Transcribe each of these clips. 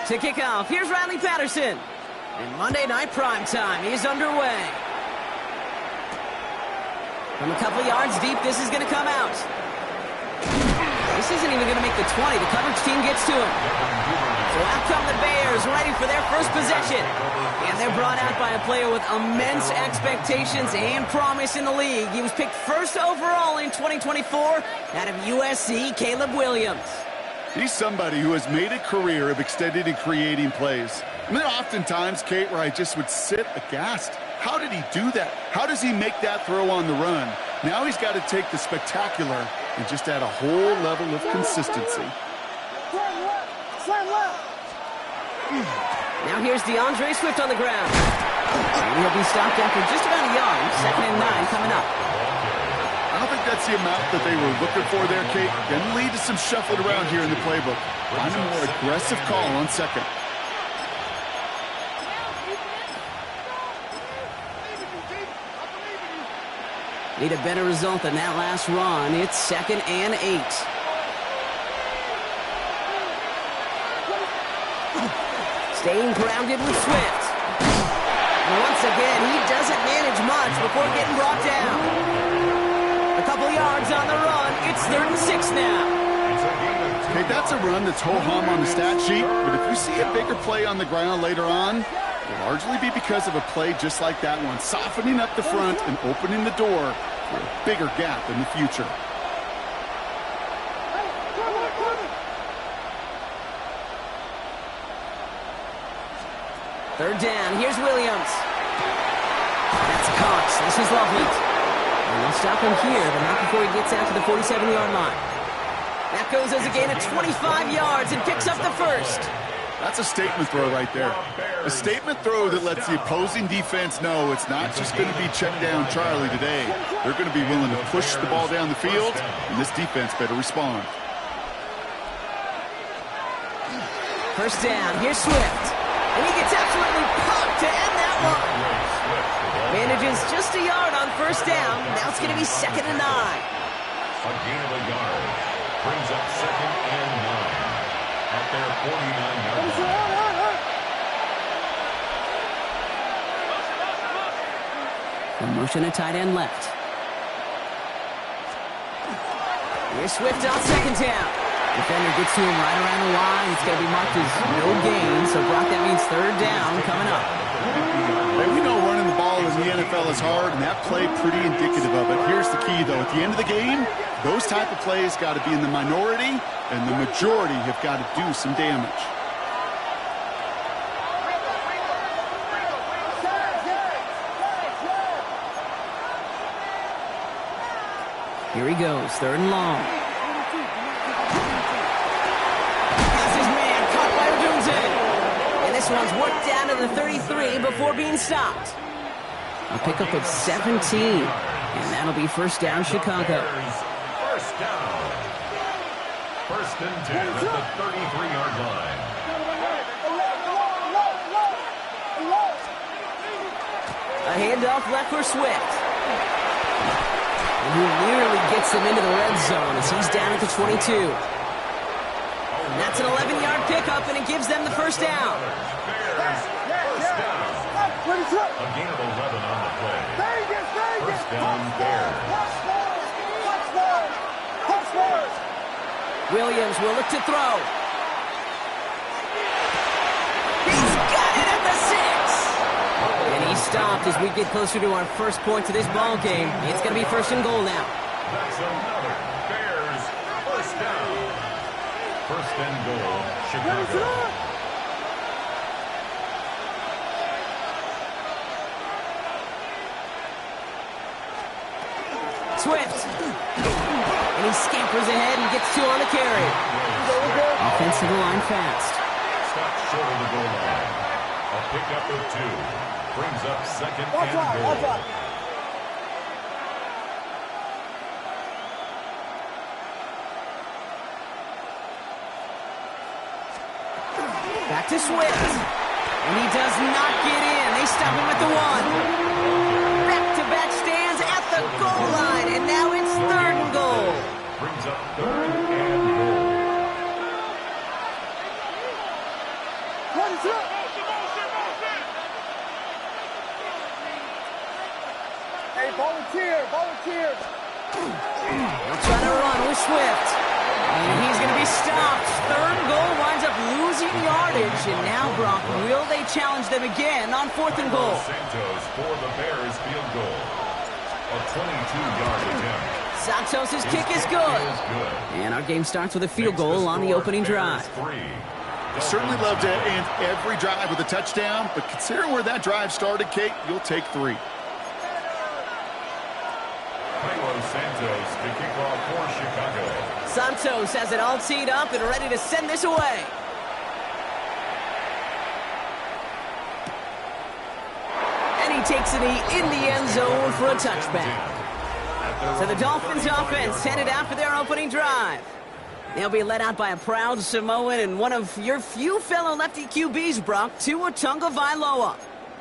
To kick off, here's Riley Patterson. And Monday Night Primetime is underway. From a couple yards deep, this is going to come out. This isn't even going to make the 20. The coverage team gets to him. So out come the Bears, ready for their first possession. And they're brought out by a player with immense expectations and promise in the league. He was picked first overall in 2024 out of USC, Caleb Williams. He's somebody who has made a career of extending and creating plays. And there are oftentimes, Kate, where I just would sit aghast. How did he do that? How does he make that throw on the run? Now he's got to take the spectacular and just add a whole level of consistency. Now here's DeAndre Swift on the ground. And he'll be stopped after just about a yard. 2nd and 9 coming up. I don't think that's the amount that they were looking for there, Kate. Going to lead to some shuffling around here in the playbook. Find a more aggressive call on 2nd. Need a better result than that last run. It's 2nd and 8. Staying grounded with Swift. And once again, he doesn't manage much before getting brought down. A couple yards on the run. It's 3rd and 6 now. Okay, that's a run that's ho-hum on the stat sheet, but if you see a bigger play on the ground later on, it'll largely be because of a play just like that one, softening up the front and opening the door for a bigger gap in the future. Third down, here's Williams. That's Cox, this is lovely. And they'll stop him here, but not before he gets out to the 47-yard line. That goes as a gain of 25 yards and picks up the first. That's a statement throw right there. A statement throw that lets the opposing defense know it's not just going to be check down Charlie today. They're going to be willing to push the ball down the field, and this defense better respond. First down, here's Swift. And he gets absolutely popped to end that one. Manages just a yard on first down. Now it's going to be 2nd and 9. A gain of a yard. Brings up 2nd and 9. At their 49-yard line. The motion at tight end left. Here's Swift on 2nd down. Defender gets to him right around the line. It's going to be marked as no gain. So, Brock, that means 3rd down coming up. Hey, we know running the ball in the NFL is hard, and that play pretty indicative of it. Here's the key, though. At the end of the game, those type of plays got to be in the minority, and the majority have got to do some damage. Here he goes, 3rd and long. This one's worked down to the 33 before being stopped. A pickup of 17. And that'll be first down, Chicago. First down. 1st and 10 at the 33-yard line. A handoff left for Swift. And he nearly gets him into the red zone as he's down at the 22. And that's an 11-yard pickup, and it gives them the first down. A gain of 11 on the play. First down, Bears. Williams will look to throw. He's got it at the 6. And he's stopped as we get closer to our first point to this ball game. It's going to be 1st and goal now. That's another Bears first down. 1st and goal, Chicago. Swift. And he scampers ahead and gets 2 on the carry. Offensive line fast. Stop short of the goal line. A pickup of 2. Brings up 2nd and goal. Back to Swift. And he does not get in. They stop him at the 1. Back-to-back stands at the goal line. And now it's 3rd and goal. Brings up 3rd and goal. They'll try to run with Swift. And he's going to be stopped. Third goal winds up losing yardage. And now, Brock, will they challenge them again on 4th and goal? Santos for the Bears field goal. A 22-yard attempt. Santos' kick is good. And our game starts with a field goal on the opening drive. Certainly love to end every drive with a touchdown, but considering where that drive started, Kate, you'll take 3. Santos, the kickoff for Chicago. Santos has it all teed up and ready to send this away. And he takes it in the end zone for a touchback. So the Dolphins offense headed out for their opening drive. They'll be led out by a proud Samoan and one of your few fellow lefty QBs, Brock, Tua Tagovailoa.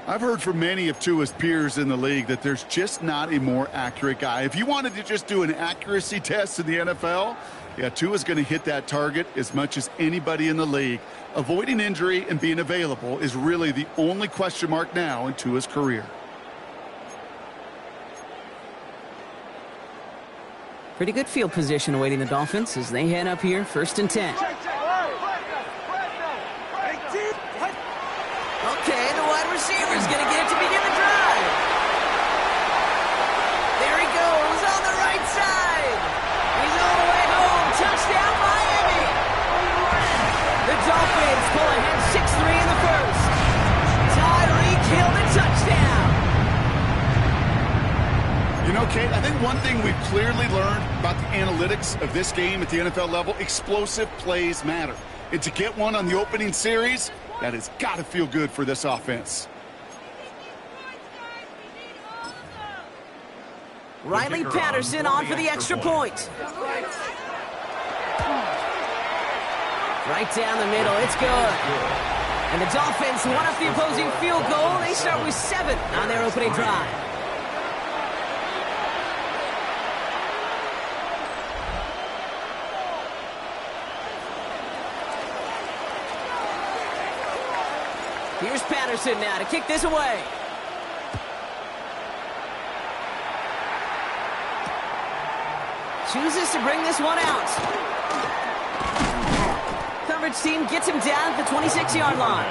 I've heard from many of Tua's peers in the league that there's just not a more accurate guy. If you wanted to just do an accuracy test in the NFL, yeah, Tua's going to hit that target as much as anybody in the league. Avoiding injury and being available is really the only question mark now in Tua's career. Pretty good field position awaiting the Dolphins as they head up here, 1st and 10. Okay, the wide receiver's going to get it to begin the drive. There he goes on the right side. He's all the way home. Touchdown, Miami. The Dolphins pull ahead 6-3 in the first. Tyreek Hill, the touchdown. You know, Kate, I think one thing we've clearly learned about the analytics of this game at the NFL level, explosive plays matter. And to get one on the opening series, that has got to feel good for this offense. Riley Patterson on for the extra point. Right down the middle, it's good. And the Dolphins won up the opposing field goal. They start with 7 on their opening drive. Here's Patterson now to kick this away. Chooses to bring this one out. Coverage team gets him down at the 26-yard line.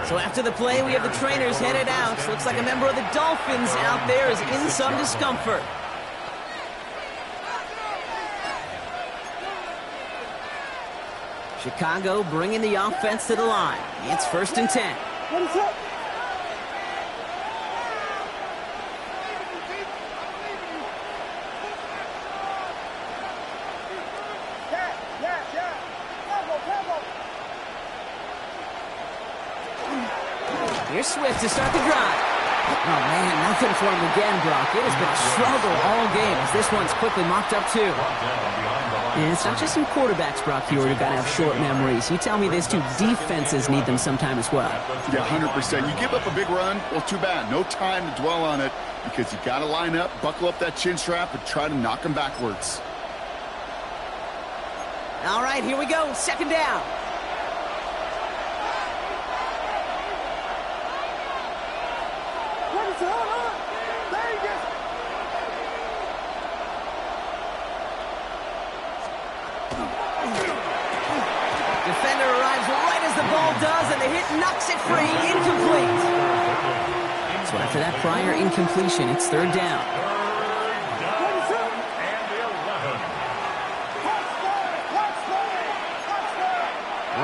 So after the play, we have the trainers headed out. Looks like a member of the Dolphins out there is in some discomfort. Chicago bringing the offense to the line. It's 1st and 10. What is up? Here's Swift to start the drive. Oh, man, nothing for him again, Brock. It has been a struggle all game as this one's quickly mocked up, too. And it's not just some quarterbacks, Brock, here who got to have short memories. You tell me this, too, defenses need them sometime as well. Yeah, 100%. You give up a big run, well, too bad. No time to dwell on it because you got to line up, buckle up that chin strap, and try to knock them backwards. All right, here we go. 2nd down. Defender arrives right as the ball does, and the hit knocks it free. Incomplete. So after that prior incompletion, it's 3rd down.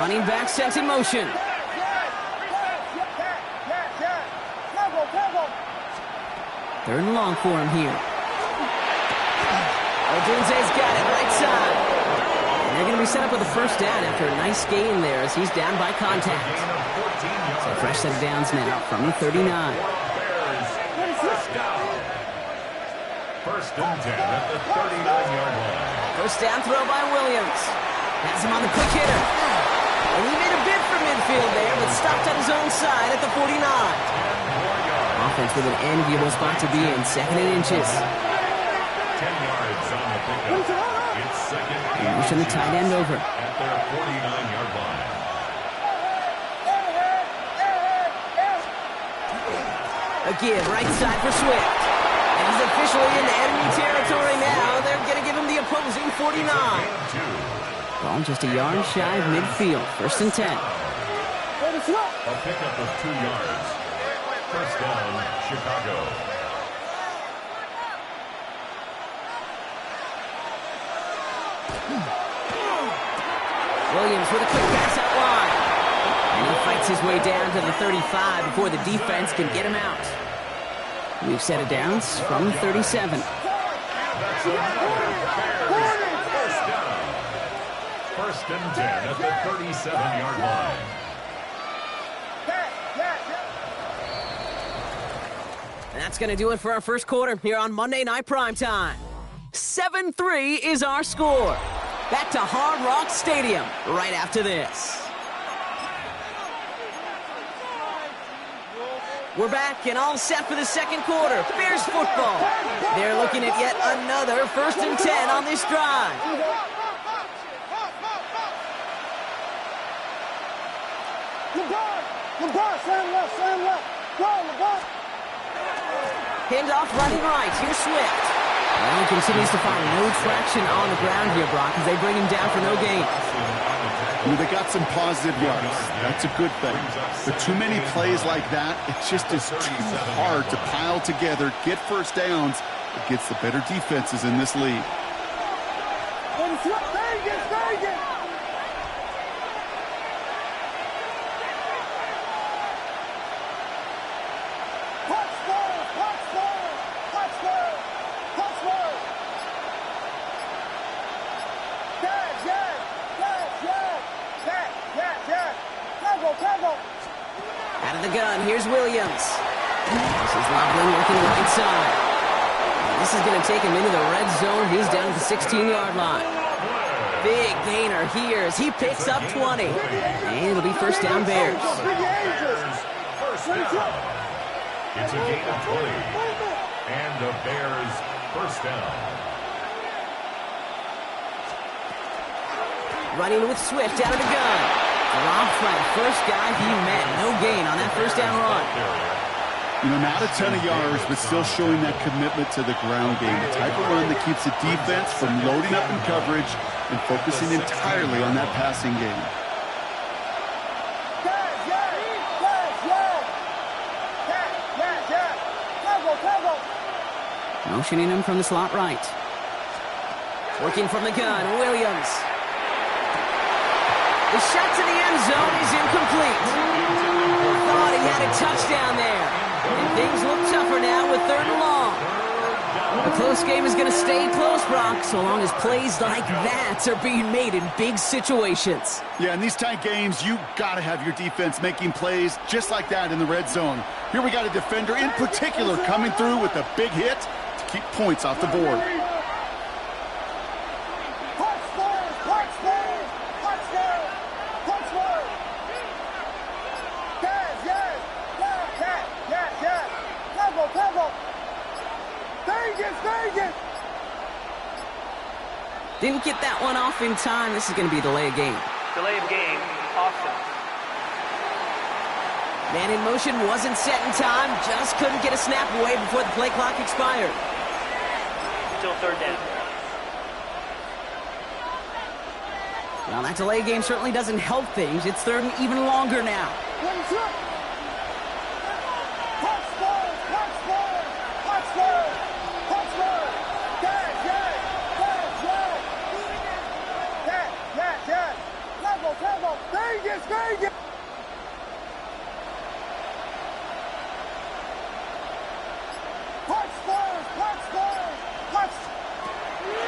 Running back sent in motion. Third and long for him here. Odunze's got it right side. And they're going to be set up with a 1st down after a nice gain there as he's down by contact. So a fresh set of downs now from the 39. 1st and 10 at the 39-yard line. 1st down throw by Williams. Has him on the quick hitter. And he made a bid for midfield there, but stopped on his own side at the 49. Offense with an enviable spot to be in, 2nd and inches. 10 yards on the pickup. It's 2nd and Pushing the tight end over. at their 49-yard line. Again, right side for Swift. And officially into enemy territory now. They're going to give him the opposing 49. Ball just a yard shy of midfield. 1st and 10. A pickup of 2 yards. First down, Chicago. Williams with a quick pass out wide. And he fights his way down to the 35 before the defense can get him out. We've set it down from 37. That's another first down. 1st and 10 at the 37-yard line. And that's going to do it for our first quarter here on Monday Night Primetime. 7-3 is our score. Back to Hard Rock Stadium right after this. We're back and all set for the second quarter. Bears football. They're looking at yet another 1st and 10 on this drive. Handoff running right. Here's Swift. And he continues to find no traction on the ground here, Brock, as they bring him down for no gain. They got some positive yards. That's a good thing. But too many plays like that, it just is too hard to pile together, get first downs against the better defenses in this league. Out of the gun, here's Williams. This is Loveland working right side. This is going to take him into the red zone. He's down at the 16-yard line. Big gainer here as he picks up 20. And it'll be first down Bears. First down. It's a gain of 20. And the Bears first down. Running with Swift out of the gun. Dropped by the first guy he met. No gain on that first down run. Not a ton of yards, but still showing that commitment to the ground game. The type of run that keeps the defense from loading up in coverage and focusing entirely on that passing game. Motioning him from the slot right. Working from the gun, Williams. The shot to the end zone is incomplete. Thought he had a touchdown there. And things look tougher now with 3rd and long. The close game is going to stay close, Brock, so long as plays like that are being made in big situations. Yeah, in these tight games, you got to have your defense making plays just like that in the red zone. Here we got a defender in particular coming through with a big hit to keep points off the board. Didn't get that one off in time. This is going to be a delay of game. Delay of game, offense. Man in motion wasn't set in time. Just couldn't get a snap away before the play clock expired. Still 3rd down. Well, that delay game certainly doesn't help things. It's 3rd and even longer now.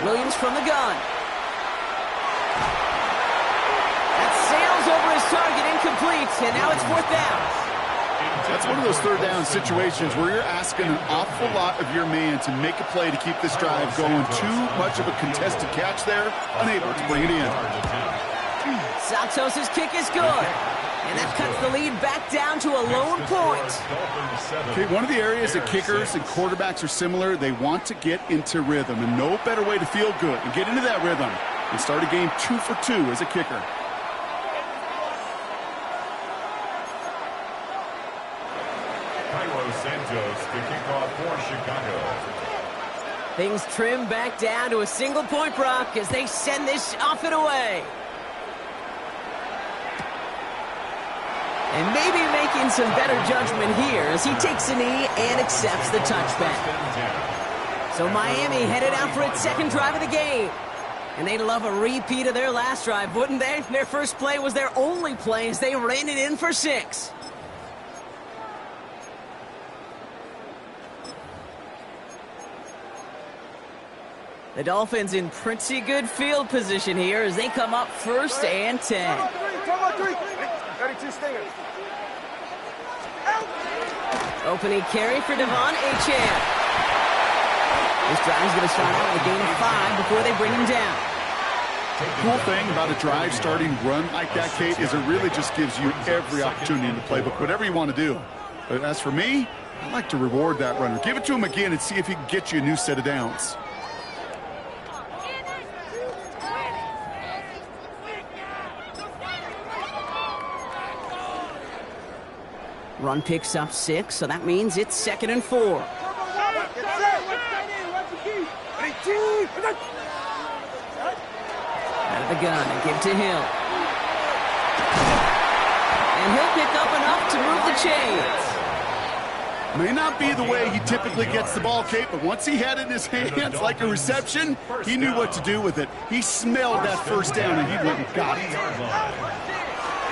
Williams from the gun. That sails over his target, incomplete, and now it's 4th down. That's one of those 3rd down situations where you're asking an awful lot of your man to make a play to keep this drive going. Too much of a contested catch there, unable to bring it in. Santos' kick is good. And that cuts the lead back down to a lone point. Okay, one of the areas that kickers and quarterbacks are similar, they want to get into rhythm. And no better way to feel good and get into that rhythm and start a game 2 for 2 as a kicker. Cairo Santos to kick off for Chicago. Things trim back down to a single-point Brock as they send this off and away. And maybe making some better judgment here as he takes a knee and accepts the touchback. So Miami headed out for its second drive of the game. And they'd love a repeat of their last drive, wouldn't they? Their first play was their only play as they ran it in for 6. The Dolphins in pretty good field position here as they come up 1st and 10. Opening carry for Devon Achane. This drive's going to start out with a gain of 5 before they bring him down. Cool thing about a drive starting run like that, Kate, is it really just gives you every opportunity in the playbook, whatever you want to do. But as for me, I like to reward that runner. Give it to him again and see if he can get you a new set of downs. Run picks up 6, so that means it's 2nd and 4. Out of the gun and give to Hill. And he'll pick up enough to move the chains. May not be the way he typically gets the ball, Kate, but once he had it in his hands like a reception, he knew what to do with it. He smelled that first down, and he went and got it.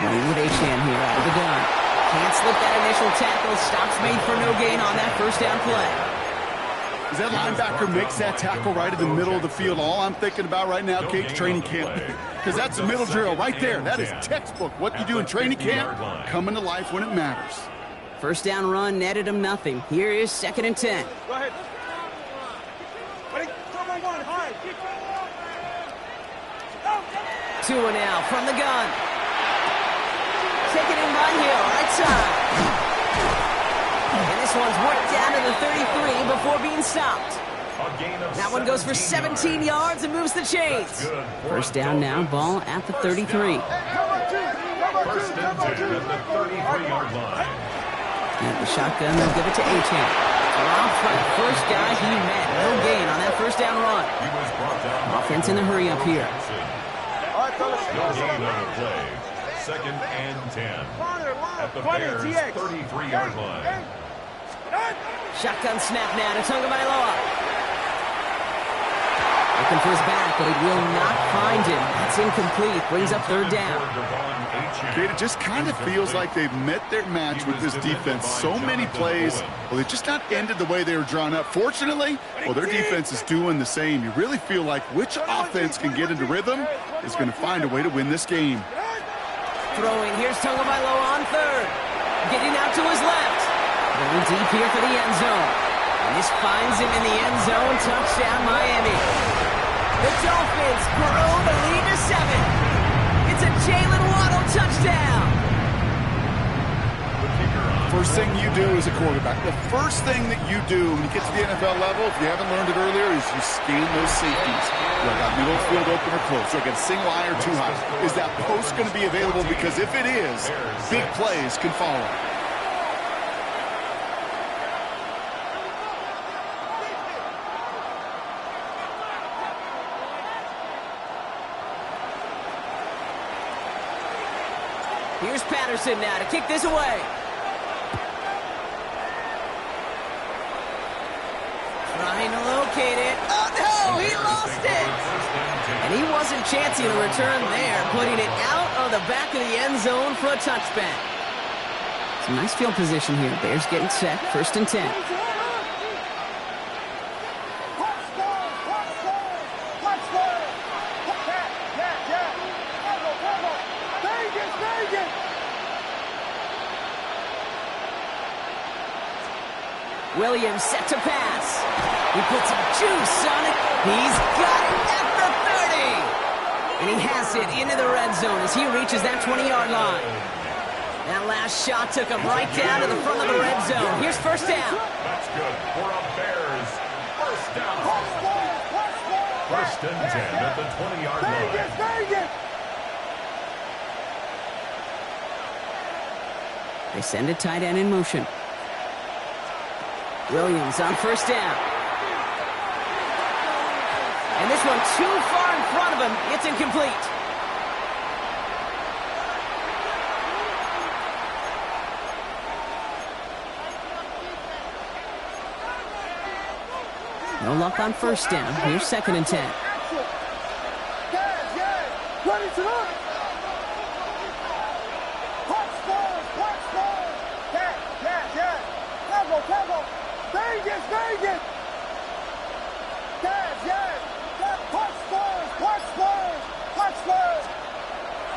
Running with Achane here out of the gun. Can't slip that initial tackle. Stops made for no gain on that first down play. As that linebacker makes that tackle right in the middle of the field, all I'm thinking about right now, Kate, training camp. Because that's a middle drill right there. That is textbook. What you do in training camp, coming to life when it matters. First down run netted him nothing. Here is 2nd and 10. Go ahead. Ready? 2 and out from the gun. Taken in by Hill, right side. And this one's worked down to the 33 before being stopped. That one goes for 17 yards and moves the chains. First down now, ball at the 33. First and 10 at the 33-yard line. And the shotgun, they'll give it to Achane. Off front, first guy he met. No gain on that first down run. Offense in the hurry up here. No gain on the play. 2nd and 10 at the Bears' 33-yard line. Shotgun snap now to Tagovailoa. Looking for his back, but he will not find him. That's incomplete. Brings up 3rd down. Kate, it just kind of feels like they've met their match with this defense. So many plays, well, they just not ended the way they were drawn up. Fortunately, well, their defense is doing the same. You really feel like which offense can get into rhythm is going to find a way to win this game. Throwing, here's Tagovailoa on 3rd. Getting out to his left. Going deep here for the end zone. And this finds him in the end zone. Touchdown, Miami. The Dolphins grow the lead to 7. It's a Jalen Waddle touchdown. First thing you do as a quarterback, the first thing that you do when you get to the NFL level, if you haven't learned it earlier, is you scan those safeties. Do I got middle field open or close? Do I got a single eye or too high? Is that post going to be available? Because if it is, big plays can follow. Here's Patterson now to kick this away. Trying to locate it. Oh, no, he lost it. And he wasn't chancing a return there, putting it out of the back of the end zone for a touchback. Some nice field position here. Bears getting set, 1st and 10. Williams set to pass. He puts some juice on it. He's got it at the 30. And he has it into the red zone as he reaches that 20-yard line. That last shot took him right down to the front of the red zone. Here's first down. That's good for a Bears first down. 1st and 10 at the 20-yard line. They send a tight end in motion. Williams on first down. And this one too far in front of him. It's incomplete. No luck on first down. Here's 2nd and 10.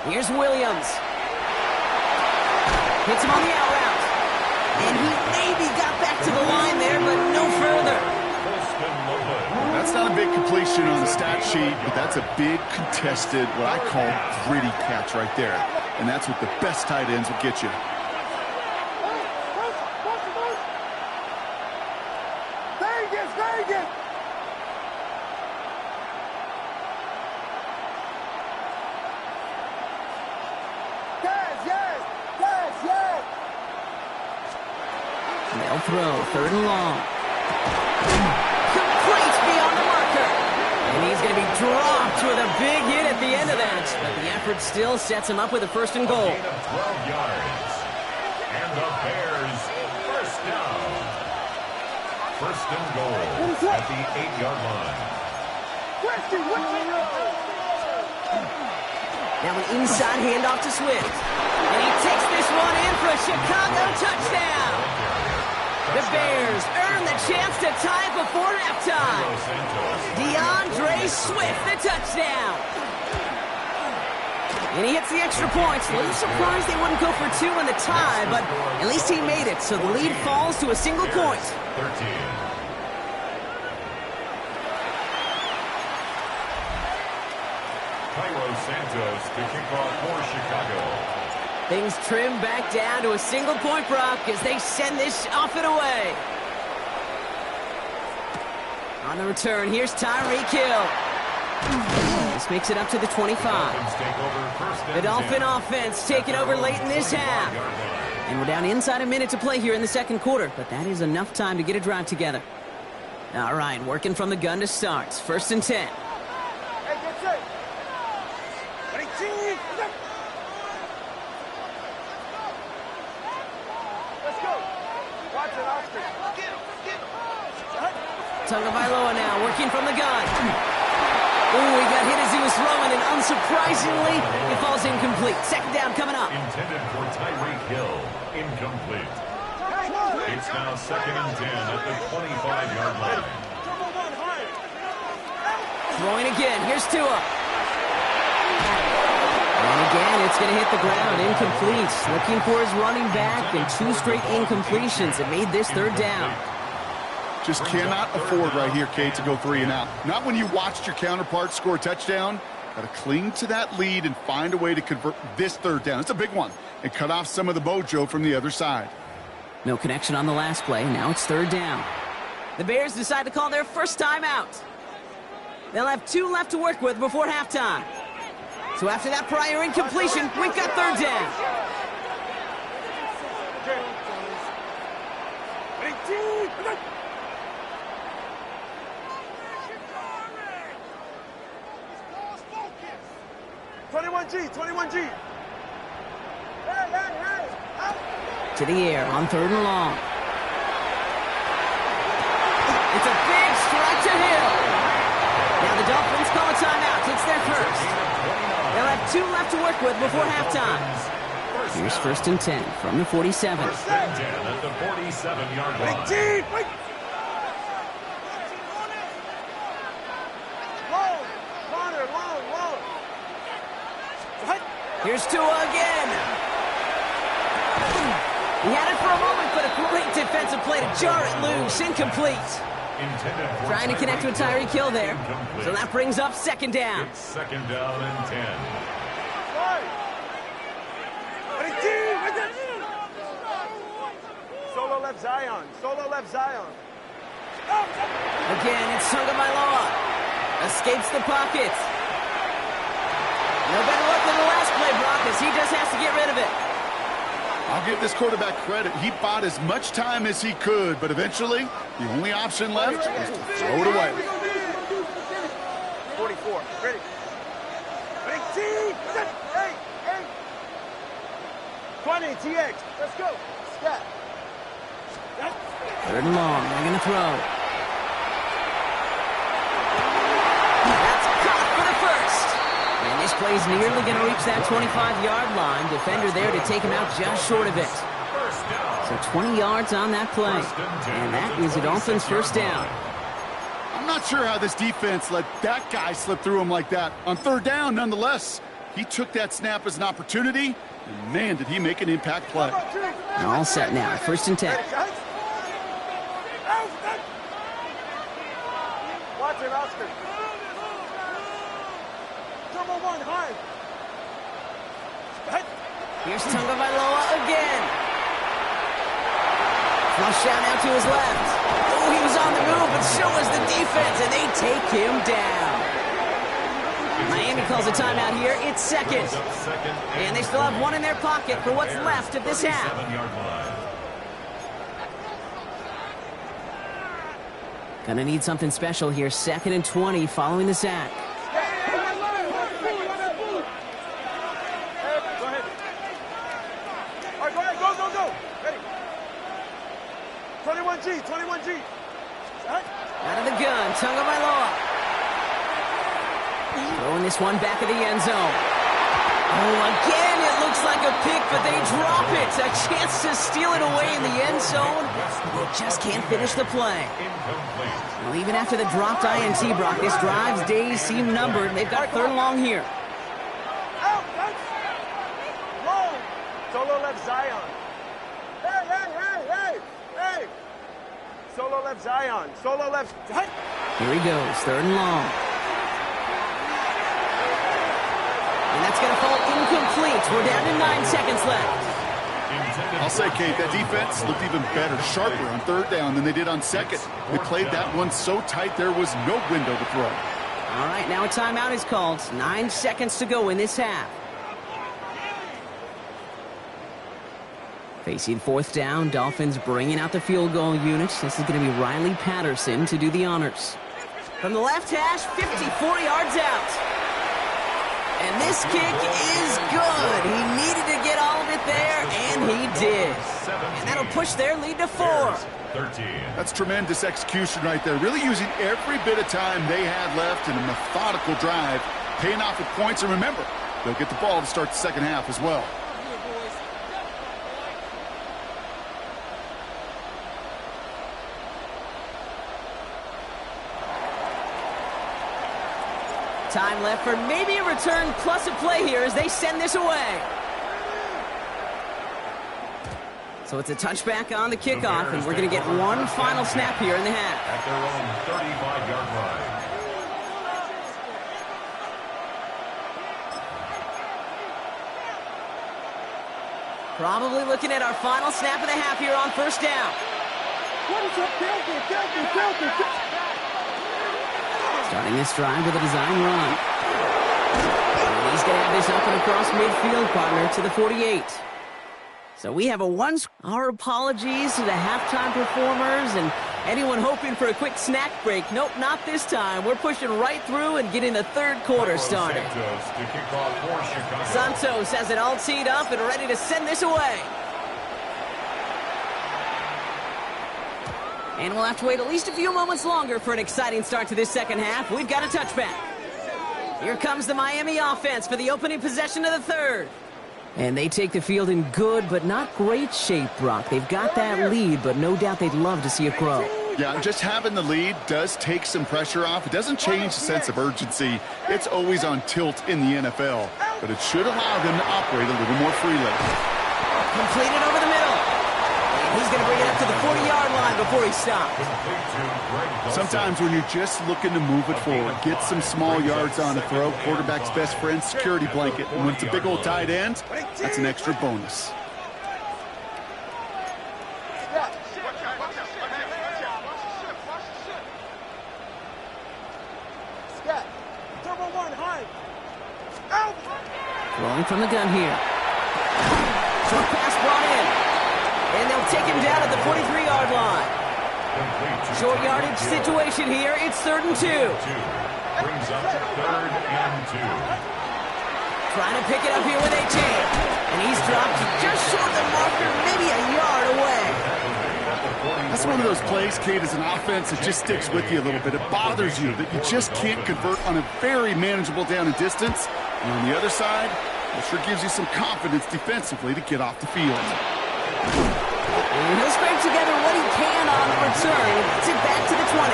Here's Williams. Hits him on the out route. And he maybe got back to the line there, but no further. That's not a big completion on the stat sheet, but that's a big contested, what I call gritty catch right there. And that's what the best tight ends will get you. They'll throw, 3rd and long. Complete beyond the marker. And he's going to be dropped with a big hit at the end of that. But the effort still sets him up with a 1st and goal. Gain of 12 yards. And the Bears first down. 1st and goal at the 8-yard line. Now an inside handoff to Swift. And he takes this one in for a Chicago touchdown. The Bears earn the chance to tie it before halftime. DeAndre Swift, the touchdown. And he hits the extra points. A little surprised they wouldn't go for 2 in the tie, but at least he made it, so the lead falls to a single point. 13. Santos to kick off for Chicago. Things trim back down to a single point, Brock, as they send this off and away. On the return, here's Tyreek Hill. This makes it up to the 25. The Dolphin offense taking over late in this half. And we're down inside a minute to play here in the 2nd quarter, but that is enough time to get a drive together. All right, working from the gun to start. 1st and 10. Tagovailoa now working from the gun. Ooh, he got hit as he was throwing, and unsurprisingly, it falls incomplete. 2nd down coming up. Intended for Tyreek Hill. Incomplete. It's now 2nd and 10 at the 25-yard line. Throwing again. Here's Tua. And again, it's going to hit the ground. Incomplete. Looking for his running back, and 2 straight incompletions. It made this 3rd down. Just cannot afford right here, Kate, to go 3 and out. Not when you watched your counterpart score a touchdown. Got to cling to that lead and find a way to convert this 3rd down. It's a big one. And cut off some of the mojo from the other side. No connection on the last play. Now it's 3rd down. The Bears decide to call their first timeout. They'll have 2 left to work with before halftime. So after that prior incompletion, we've got 3rd down. To the air on 3rd and long. It's a big strike to Hill. Now the Dolphins call a timeout. It's their first. They'll have 2 left to work with before halftime. Here's 1st and 10 from the 47. 1st and 10 at the 47-yard line. Here's Tua again. He had it for a moment, but a great defensive play to jar it loose. Incomplete. Trying to connect with Tyreek Hill there. So that brings up 2nd down. It's 2nd down and 10. Solo left Zion. Solo left Zion. Again, it's Tagovailoa. Escapes the pocket. No better luck than the last play, Brock, as he just has to get rid of it. I'll give this quarterback credit. He bought as much time as he could, but eventually, the only option left was to throw it away. Ready. Ready, T. Hey, hey. 20, TX. Let's go. Scat. Third and long. They're going to throw. That's caught for the first. And this play's nearly going to reach that 25-yard line. Defender there to take him out just short of it. So 20 yards on that play. And that is the Dolphins' first down. I'm not sure how this defense let that guy slip through him like that. On third down, nonetheless, he took that snap as an opportunity, and man, did he make an impact play. All set now, 1st and 10. Watch it, Oscar. Turbo 1, high. Here's Tagovailoa again. Flush down out to his left. Oh, he was on the move, but so was the defense, and they take him down. Miami calls a timeout here. It's second. And they still have one in their pocket for what's left of this half. Gonna need something special here. 2nd and 20 following the sack. Out of the gun, Tagovailoa. Throwing this one back of the end zone. Oh, again, it looks like a pick, but they drop it. A chance to steal it away in the end zone. They just can't finish the play. Well, even after the dropped INT, Brock, this drive's days seem numbered. They've got 3rd and long here. Solo left Zion. Hey, hey, hey, hey, hey. Solo left Zion. Solo left. Here he goes, 3rd and long. And that's going to fall incomplete. We're down to 9 seconds left. I'll say, Kate, that defense looked even better, sharper on 3rd down than they did on 2nd. They played that one so tight there was no window to throw. All right, now a timeout is called. 9 seconds to go in this half. Facing 4th down, Dolphins bringing out the field goal unit. This is going to be Riley Patterson to do the honors. From the left hash, 54 yards out. And this kick is good. He needed to get all of it there, and he did. And that'll push their lead to 4. 13. That's tremendous execution right there. Really using every bit of time they had left in a methodical drive, paying off with points. And remember, they'll get the ball to start the second half as well. Time left for maybe a return plus a play here as they send this away. So it's a touchback on the kickoff, and we're going to get one final snap here in the half. At their own 35-yard line. Probably looking at our final snap of the half here on 1st down. Starting this drive with a design run. And he's going to have this up and across midfield, partner, to the 48. So we have a one. Our apologies to the halftime performers and anyone hoping for a quick snack break. Nope, not this time. We're pushing right through and getting the 3rd quarter started. Santos has it all teed up and ready to send this away. And we'll have to wait at least a few moments longer for an exciting start to this second half. We've got a touchback. Here comes the Miami offense for the opening possession of the 3rd. And they take the field in good but not great shape, Brock. They've got that lead, but no doubt they'd love to see it grow. Yeah, just having the lead does take some pressure off. It doesn't change the sense of urgency. It's always on tilt in the NFL, but it should allow them to operate a little more freely. Completed over the middle. And he's going to bring it up to the 40-yard line before he stops. Sometimes when you're just looking to move it forward, get some small yards on a throw, quarterback's best friend, security blanket. And when it's a big old tight end, that's an extra bonus. Rolling from the gun here. Short pass brought in. And they'll take him down at the 43-yard line. Short yardage situation here. It's 3rd and 2. brings up 3rd and 2. Trying to pick it up here with A.J. And he's dropped just short of the marker, maybe a yard away. That's one of those plays, Kate, as an offense that just sticks with you a little bit. It bothers you that you just can't convert on a very manageable down and distance. And on the other side, it sure gives you some confidence defensively to get off the field. And he'll scrape together what he can on the return and gets it back to the 20.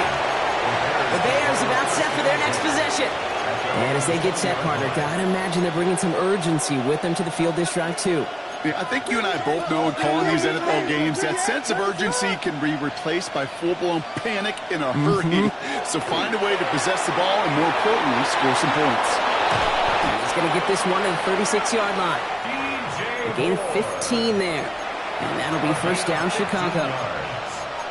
The Bears about set for their next possession. And as they get set, partner, gotta imagine they're bringing some urgency with them to the field this drive, too. Yeah, I think you and I both know in calling these NFL games, that sense of urgency can be replaced by full-blown panic in a hurry. So find a way to possess the ball and, more importantly, score some points. He's going to get this one to the 36-yard line. A gain of 15 there. And that'll be first down, Chicago.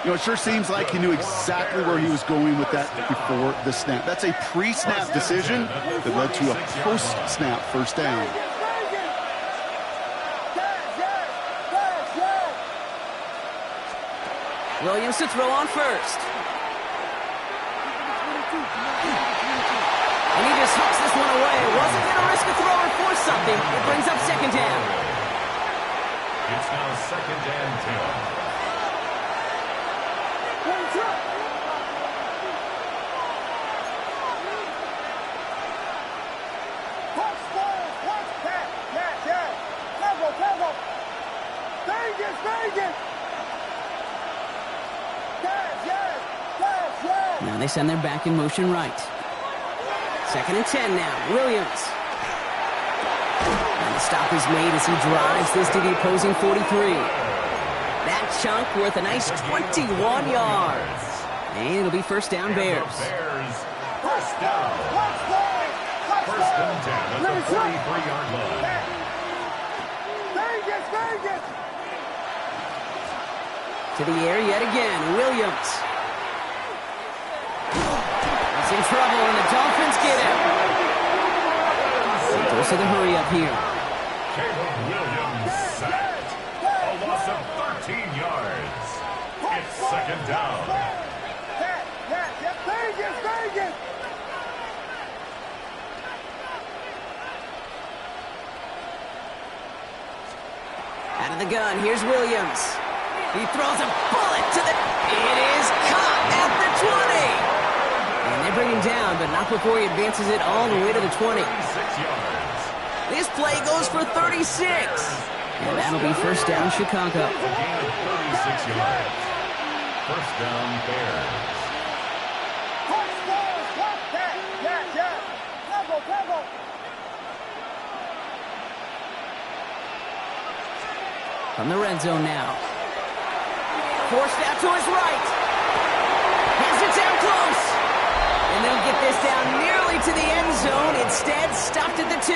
You know, it sure seems like he knew exactly where he was going with that before the snap. That's a pre-snap decision that led to a post-snap first down. Williams to throw on first. And he just hucks this one away. Wasn't going to risk a throw or force something. It brings up second down. It's now 2nd and 10. Now they send their back in motion right. 2nd and 10 now. Williams. And the stop is made as he drives this to the opposing 43. That chunk worth a nice 21 yards. And it'll be first down, Bears. First down. 1st and 10 at the 43-yard line. To the air yet again. Williams. He's in trouble, and the Dolphins get him. Goes to the hurry up here. Caleb Williams sacked. A loss of 13 yards. It's 2nd down. Out of the gun, here's Williams. He throws a bullet to the... It is caught at the 20. And they bring him down, but not before he advances it all the way to the 20. 36 yards. This play goes for 36. And that'll be first down, Chicago. A gain of 36 yards. First down, Bears. From the red zone now. Forced out to his right. Has it down close. And they'll get this down nearly to the end zone. Instead, stopped at the 2.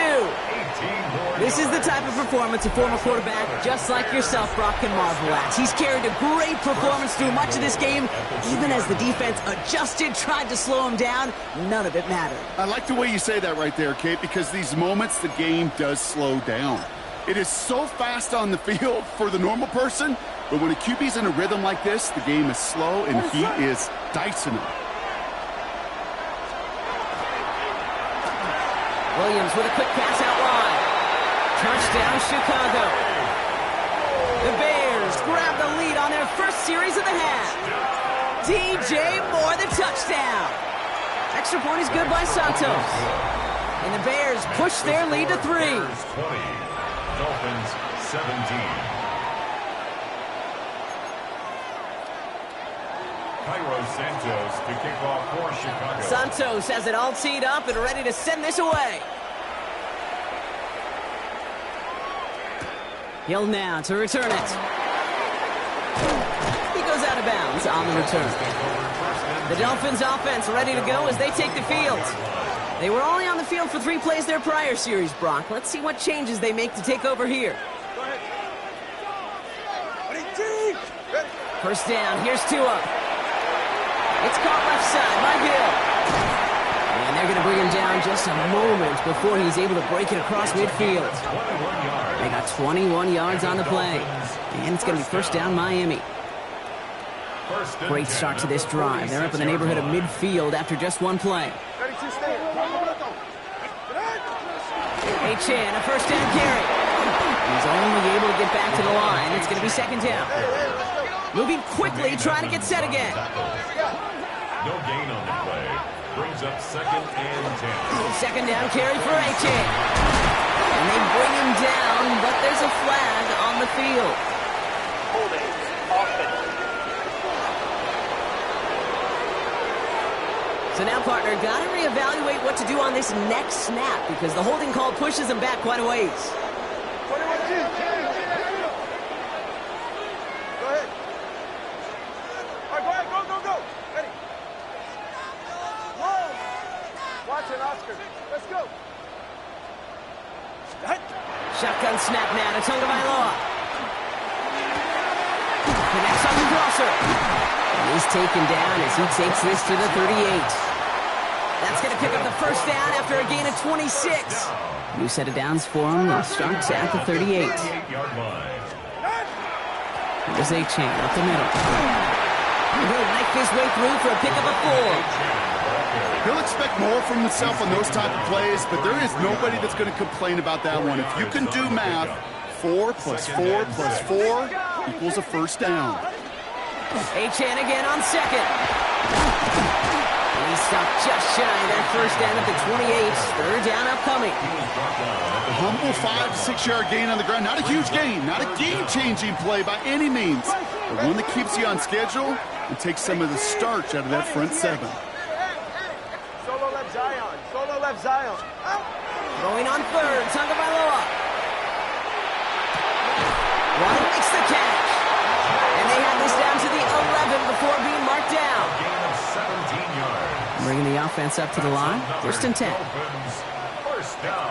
This is the type of performance a former quarterback, just like yourself, Brock, can marvel at. He's carried a great performance through much of this game. Even as the defense adjusted, tried to slow him down, none of it mattered. I like the way you say that right there, Kate, because these moments the game does slow down. It is so fast on the field for the normal person, but when a QB's in a rhythm like this, the game is slow and he is dicing it. Williams with a quick pass out wide. Touchdown, Chicago. The Bears grab the lead on their first series of the half. DJ Moore, the touchdown. Extra point is good by Santos. And the Bears push their lead to 3. Bears 20, Dolphins 17. Cairo Santos to kick off for Chicago. Santos has it all teed up and ready to send this away. Hill now to return it. He goes out of bounds on the return. The Dolphins offense ready to go as they take the field. They were only on the field for 3 plays their prior series, Brock. Let's see what changes they make to take over here. First down, here's Tua. It's caught left side by Hill. And they're going to bring him down just a moment before he's able to break it across midfield. They got 21 yards on the play. And it's going to be first down, Miami. Great start to this drive. They're up in the neighborhood of midfield after just 1 play. Chan, a first down carry. He's only able to get back to the line. It's going to be second down. Moving quickly, trying to get set again. No gain on the play. Brings up second and 10. Second down carry for Chan. And they bring him down, but there's a flag on the field. Holding. Offense. So now, partner, got to reevaluate what to do on this next snap because the holding call pushes him back quite a ways. Go ahead. All right, go. Ready. Whoa. Watch it, Oscar. Let's go. Shotgun snap now to Tagovailoa. Connects on the crosser. He's taken down as he takes this to the 38. That's going to pick up the first down after a gain of 26. New set of downs for him. They'll start at the 38. There's Chan up the middle. He'll knife his way through for a pickup of 4. He'll expect more from himself on those type of plays, but there is nobody that's going to complain about that one. If you can do math, 4 plus 4 plus 4 equals a first down. Chan again on second. He stopped just shy of that first down at the 28. Third down upcoming. A humble 5 to 6 yard gain on the ground. Not a huge gain, not a game-changing play by any means, but one that keeps you on schedule and takes some of the starch out of that front 7. Solo left Zion. Going on third, Tagovailoa. Waddle makes the catch. And they have this down to the 11 before being marked down. Gain of 17 yards. Bringing the offense up to the line. First and 10. First down.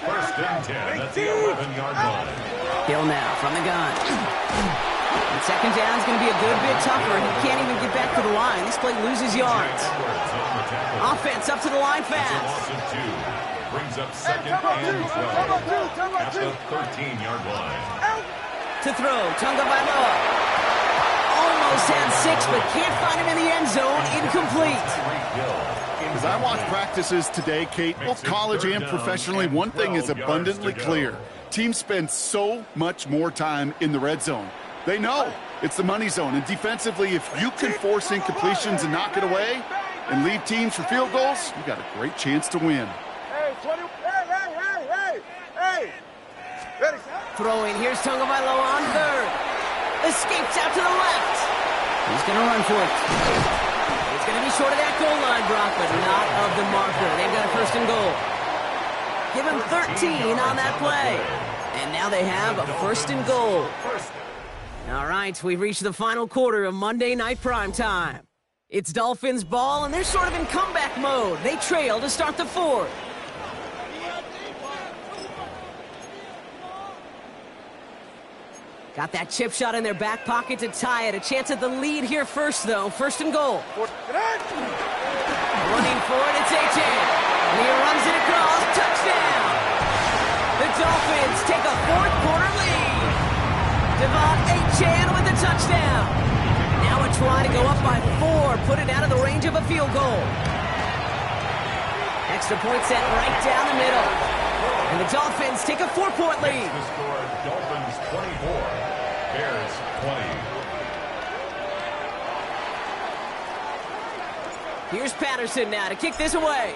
First and 10 at the 11-yard line. Hill now from the gun. And second down is going to be a good bit tougher. He can't even get back to the line. This play loses yards. Offense up to the line fast. Loss of 2. Brings up second and 12 at the 13-yard line. To throw, Tagovailoa. Almost had 6, but can't find him in the end zone. Incomplete. As I watch practices today, Kate, both college and professionally, one thing is abundantly clear. Teams spend so much more time in the red zone. They know it's the money zone. And defensively, if you can force incompletions and knock it away and leave teams for field goals, you got a great chance to win. Hey. Ready. Throwing, here's Tagovailoa on third. Escapes out to the left. He's going to run for it. It's going to be short of that goal line, Brock, but not of the marker. They've got a first and goal. Give him 13 on that play. And now they have a first and goal. All right, we've reached the final quarter of Monday Night Primetime. It's Dolphins ball, and they're sort of in comeback mode. They trail to start the fourth. Got that chip shot in their back pocket to tie it. A chance at the lead here first, though. First and goal. Running for it, it's Chan. And he runs it across. Touchdown! The Dolphins take a fourth-quarter lead. Chan with the touchdown. Now a try to go up by 4. Put it out of the range of a field goal. Extra point set right down the middle. And the Dolphins take a 4-point lead. The score, Dolphins 24, Bears 20. Here's Patterson now to kick this away.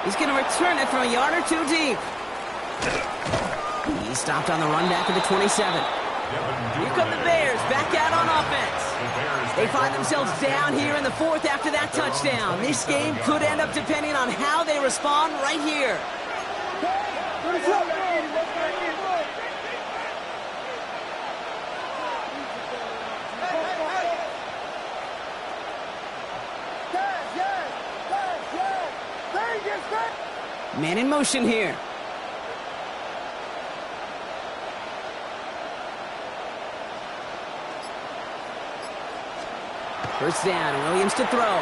He's going to return it from a yard or 2 deep. He stopped on the run back to the 27. Here come the Bears back out on offense. They find themselves down here in the fourth after that touchdown. This game could end up depending on how they respond right here. Man in motion here. First down, Williams to throw.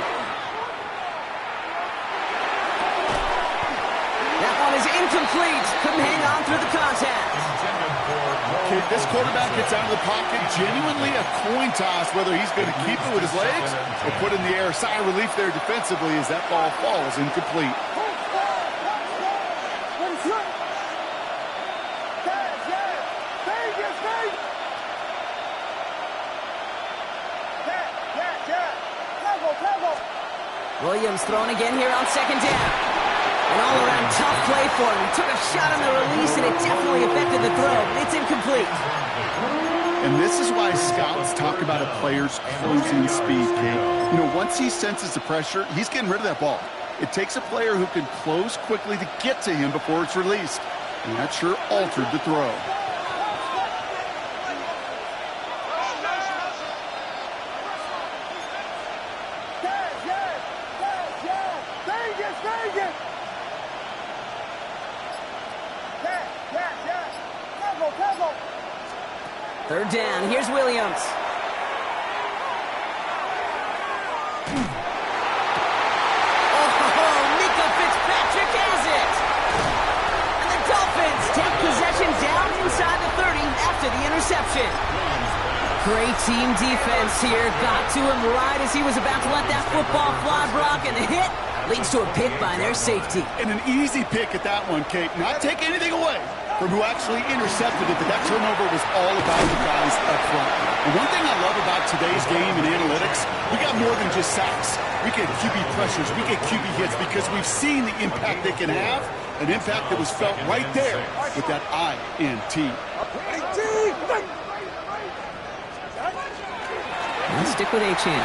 That one is incomplete. Couldn't hang on through the contact. this quarterback gets out of the pocket, genuinely a coin toss whether he's going to keep it with his legs or put it in the air. Sigh of relief there defensively as that ball falls incomplete. Williams throwing again here on second down. An all-around tough play for him. He took a shot on the release, and it definitely affected the throw, but it's incomplete. And this is why scouts talk about a player's closing speed, Kate. You know, once he senses the pressure, he's getting rid of that ball. It takes a player who can close quickly to get to him before it's released. And that sure altered the throw. Third down. Here's Williams. And the Dolphins take possession down inside the 30 after the interception. Great team defense here. Got to him right as he was about to let that football fly, Brock, and the hit leads to a pick by their safety. And an easy pick at that one, Kate. Not take anything away from who actually intercepted it, but that turnover was all about the guys up front. And one thing I love about today's game in analytics, we got more than just sacks. We get QB pressures, we get QB hits because we've seen the impact they can have, an impact that was felt right there with that INT. Let's stick with Achane.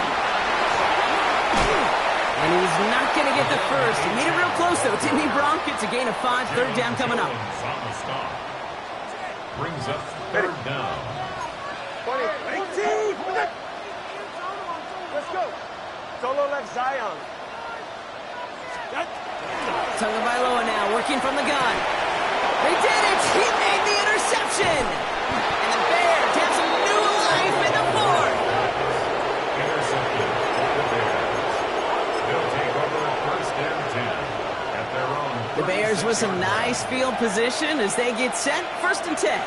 And he's not going to get the first. He made it real close, though. Didn't he, Bronk? It's a gain of 5. Third down coming up. Brings up third down. 18. Let's go. Solo left Zion. Tagovailoa now working from the gun. They did it. He made the interception. And the Bears have some new life in the fourth. Intercepted. The Bears. They'll take over first and 10 at their own. The Bears with some nice field position as they get set. First and 10.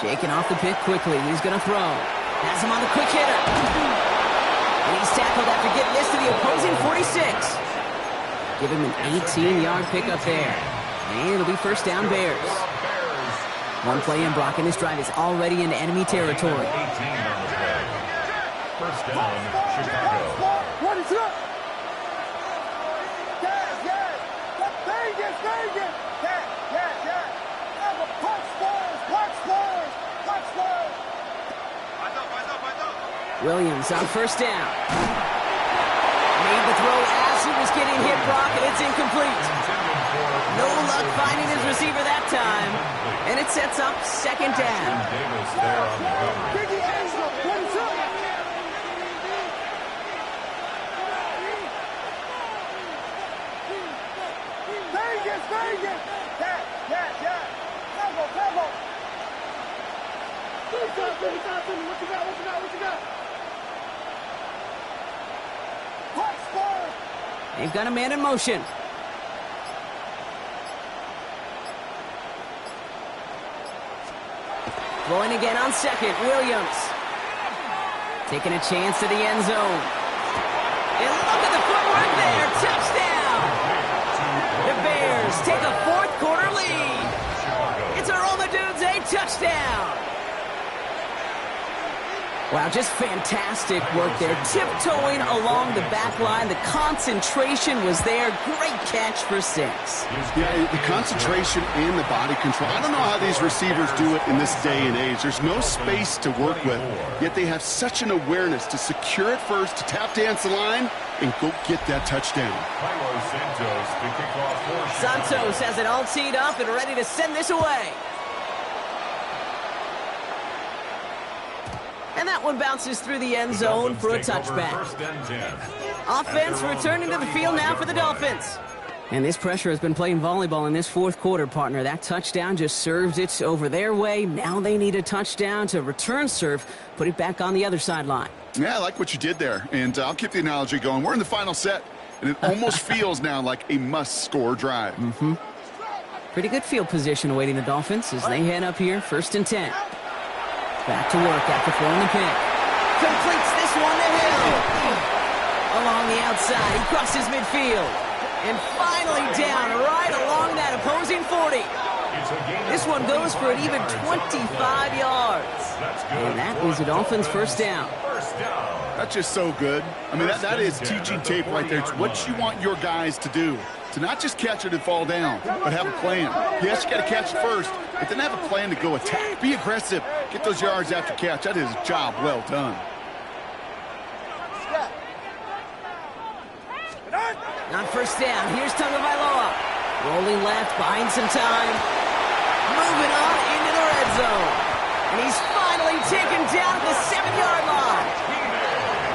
Shaking off the pick quickly. He's going to throw. Has him on the quick hitter. And he's tackled after getting this to the opposing 46. Give him an 18-yard pickup there. And it'll be first down Bears. One play in, Brock, and this drive is already into enemy territory. 18 on the play. First down, Chicago. Williams on first down. Made the throw as he was getting hit, Brock, and it's incomplete. No luck finding his receiver that time. And it sets up second down. Davis there on the coverage. What you got? They've got a man in motion. Throwing again on second, Williams. Taking a chance to the end zone. And look at the footwork there, touchdown! The Bears take a fourth quarter lead. It's a Roll the Dudes, a touchdown! Wow, just fantastic work there. Tiptoeing along the back line. The concentration was there. Great catch for 6. Yeah, the concentration and the body control. I don't know how these receivers do it in this day and age. There's no space to work with, yet they have such an awareness to secure it first, to tap dance the line, and go get that touchdown. Santos has it all teed up and ready to send this away. And that one bounces through the end zone for a touchback. Offense returning to the field now for the Dolphins. And this pressure has been playing volleyball in this fourth quarter, partner. That touchdown just served it over their way. Now they need a touchdown to return serve, put it back on the other sideline. Yeah, I like what you did there. And I'll keep the analogy going. We're in the final set, and it almost feels now like a must-score drive. Pretty good field position awaiting the Dolphins as they head up here, 1st and 10. Back to work after throwing the pick. Completes this one to Hill. Along the outside, he crosses midfield. And finally down right along that opposing 40. This one goes for an even 25 yards. And that is the Dolphins' first down. That's just so good. I mean, that is teaching tape right there. It's what you want your guys to do. To not just catch it and fall down, but have a plan. Yes, you got to catch it first, but then have a plan to go attack. Be aggressive. Get those yards after catch. That is a job well done. On first down, here's Tagovailoa. Rolling left, buying some time. Moving on into the red zone. And he's finally taken down at the 7-yard line.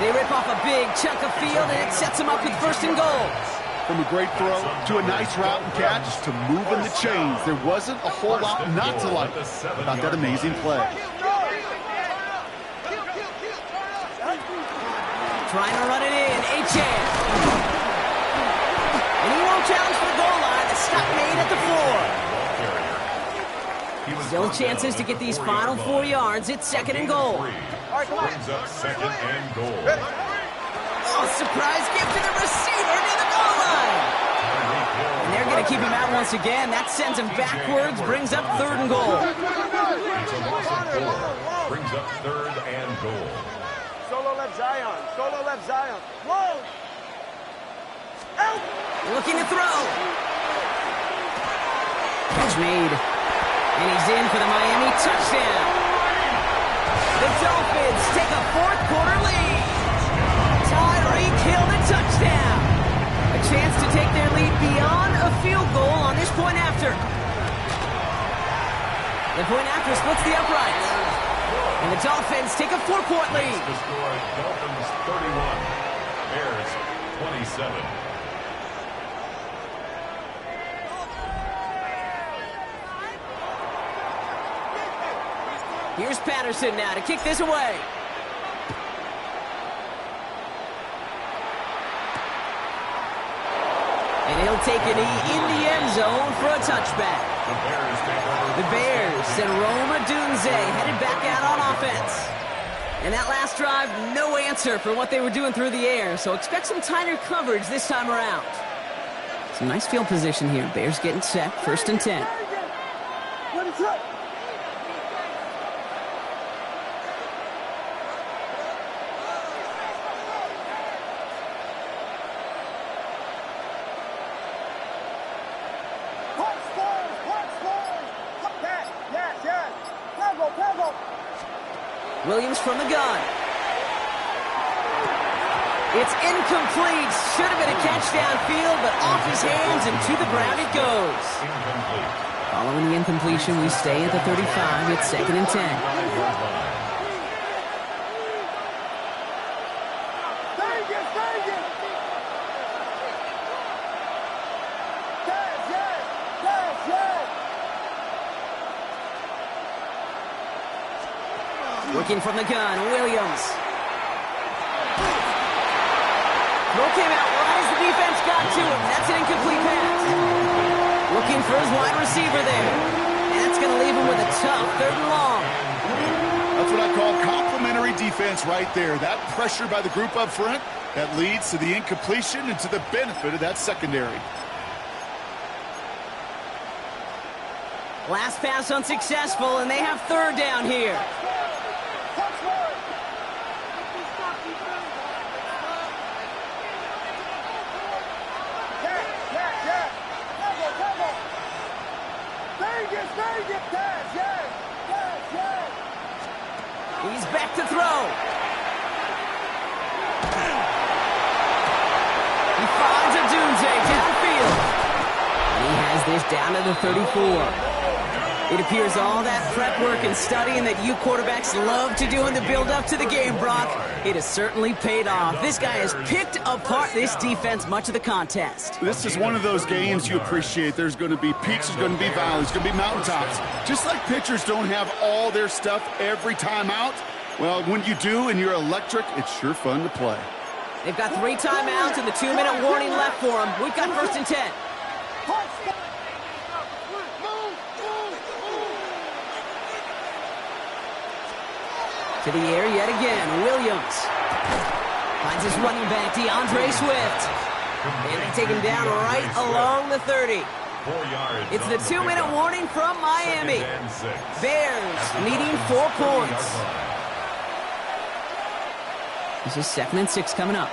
They rip off a big chunk of field, and it sets him up with 1st and goal. From a great throw to a nice route and catch to moving the chains. There wasn't a whole lot not to like about that amazing play. Trying to run it in, Achane. And he won't challenge for the goal line. The stop made at the 4. Still chances to get these final 4 yards. It's 2nd and goal. Brings up 2nd and goal. Oh, surprise gift to the receiver near the goal line. And they're going to keep him out once again. That sends him backwards, brings up 3rd and goal. It's a loss of 4. Brings up 3rd and goal. Solo left Zion. Solo left Zion. Whoa! Out! Looking to throw. Catch made. And he's in for the Miami touchdown. The Dolphins take a 4th quarter lead. Tyreek Hill the touchdown. A chance to take their lead beyond a field goal on this point after. The point after splits the uprights. And the Dolphins take a 4-point lead. The score, Dolphins 31, Bears 27. Here's Patterson now to kick this away. And he'll take a knee in the end zone for a touchback. The Bears send Rome Odunze headed back out on offense. And that last drive, no answer for what they were doing through the air. So expect some tighter coverage this time around. Some nice field position here. Bears getting set, 1st and 10. Williams from the gun. It's incomplete. Should have been a catch downfield, but off his hands and to the ground it goes. Following the incompletion, we stay at the 35. It's 2nd and 10. Looking from the gun, Williams. Throw came out right as the defense got to him. That's an incomplete pass. Looking for his wide receiver there. And that's going to leave him with a tough 3rd and long. That's what I call complimentary defense right there. That pressure by the group up front, that leads to the incompletion and to the benefit of that secondary. Last pass unsuccessful, and they have 3rd down here. He's back to throw. He finds Odunze downfield. And he has this down to the 34. It appears all that prep work and studying that you quarterbacks love to do in the build-up to the game, Brock, it has certainly paid off. This guy has picked apart this defense much of the contest. This is one of those games you appreciate. There's going to be peaks, there's going to be valleys, there's going to be mountaintops. Just like pitchers don't have all their stuff every time out, well, when you do and you're electric, it's sure fun to play. They've got 3 timeouts and the 2-minute warning left for them. We've got 1st and 10. To the air yet again, Williams. Finds his running back, DeAndre Swift. And they take him down right along the 30. 4 yards. It's the 2-minute warning from Miami. Bears needing 4 points. This is 2nd and 6 coming up.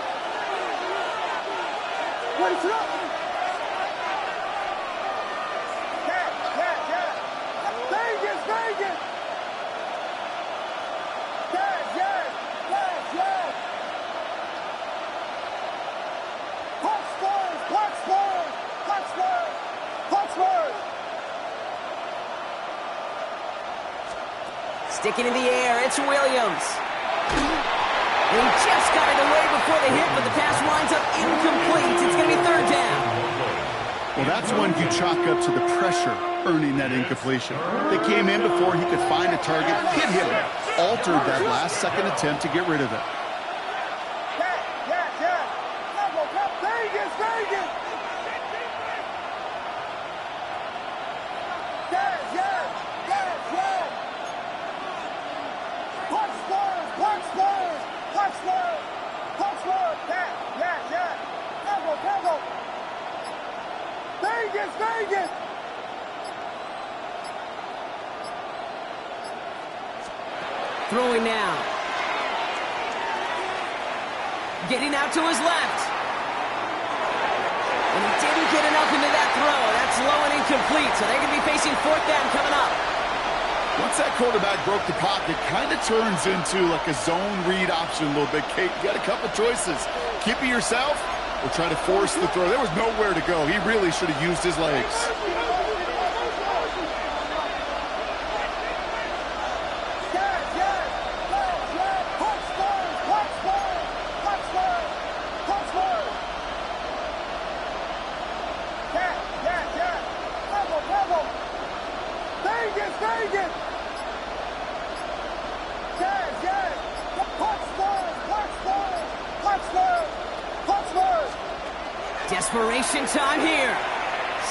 Sticking in the air, it's Williams. And he just got it away before the hit, but the pass winds up incomplete. It's going to be 3rd down. Well, that's one you chalk up to the pressure earning that incompletion. They came in before he could find a target, hit him, altered that last-second attempt to get rid of it. Throwing now. Getting out to his left. And he didn't get enough into that throw. That's low and incomplete, so they're going to be facing 4th down coming up. Once that quarterback broke the pocket, kind of turns into like a zone read option a little bit. Kate, you got a couple choices. Keep it yourself or try to force the throw. There was nowhere to go. He really should have used his legs. Desperation time here.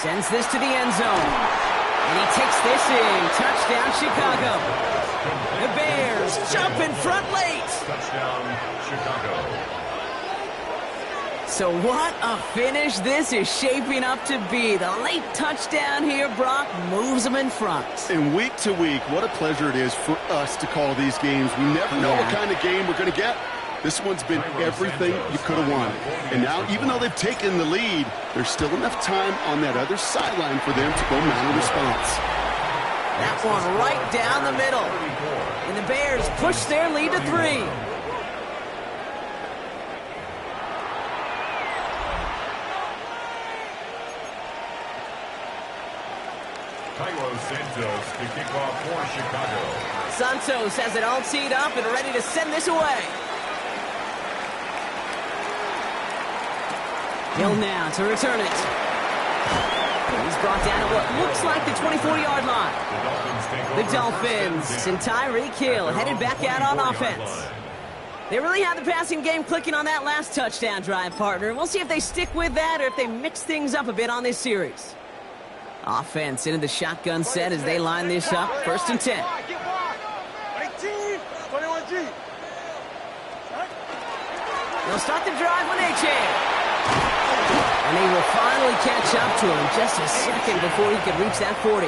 Sends this to the end zone. And he takes this in. Touchdown, Chicago. The Bears jump in front late. Touchdown, Chicago. So what a finish this is shaping up to be. The late touchdown here, Brock, moves them in front. And week to week, what a pleasure it is for us to call these games. We never know what kind of game we're going to get. This one's been everything you could have wanted. And now, even though they've taken the lead, there's still enough time on that other sideline for them to go mount a response. That one right down the middle. And the Bears push their lead to 3. Santos to kick off for Chicago. Santos has it all teed up and ready to send this away. Hill now to return it. He's brought down at what looks like the 24-yard line. The Dolphins and Tyreek Hill headed back out on offense. They really had the passing game clicking on that last touchdown drive, partner. We'll see if they stick with that or if they mix things up a bit on this series. Offense into the shotgun set as they line this up. 1st and 10. 21G. They'll start the drive when they can. And he will finally catch up to him just a second before he could reach that 40.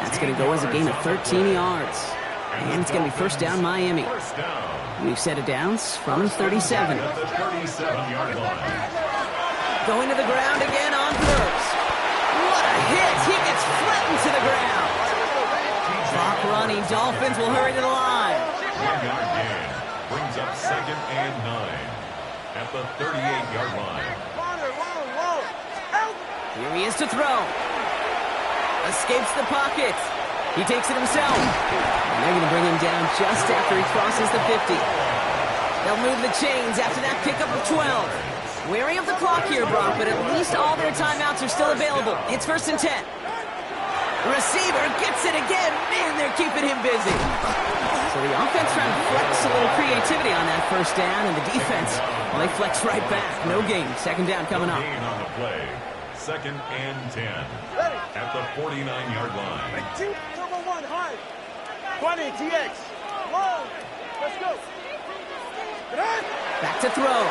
That's going to go as a gain of 13 yards. And it's going to be 1st down Miami. We've set it downs from the 37. Going to the ground again on 1st. What a hit! He gets flattened to the ground. Clock running. Dolphins will hurry to the line. 1-yard gain brings up 2nd and 9 at the 38-yard line. Here he is to throw. Escapes the pocket. He takes it himself. And they're going to bring him down just after he crosses the 50. They'll move the chains after that pickup of 12. Wary of the clock here, Brock, but at least all their timeouts are still available. It's 1st and 10. The receiver gets it again. Man, they're keeping him busy. So the offense trying to flex a little creativity on that 1st down, and the defense, well, they flex right back. No gain. 2nd down coming up. Gain on the play. 2nd and 10 at the 49-yard line. Number 1, high. 20, TX. Long. Let's go. Back to throw.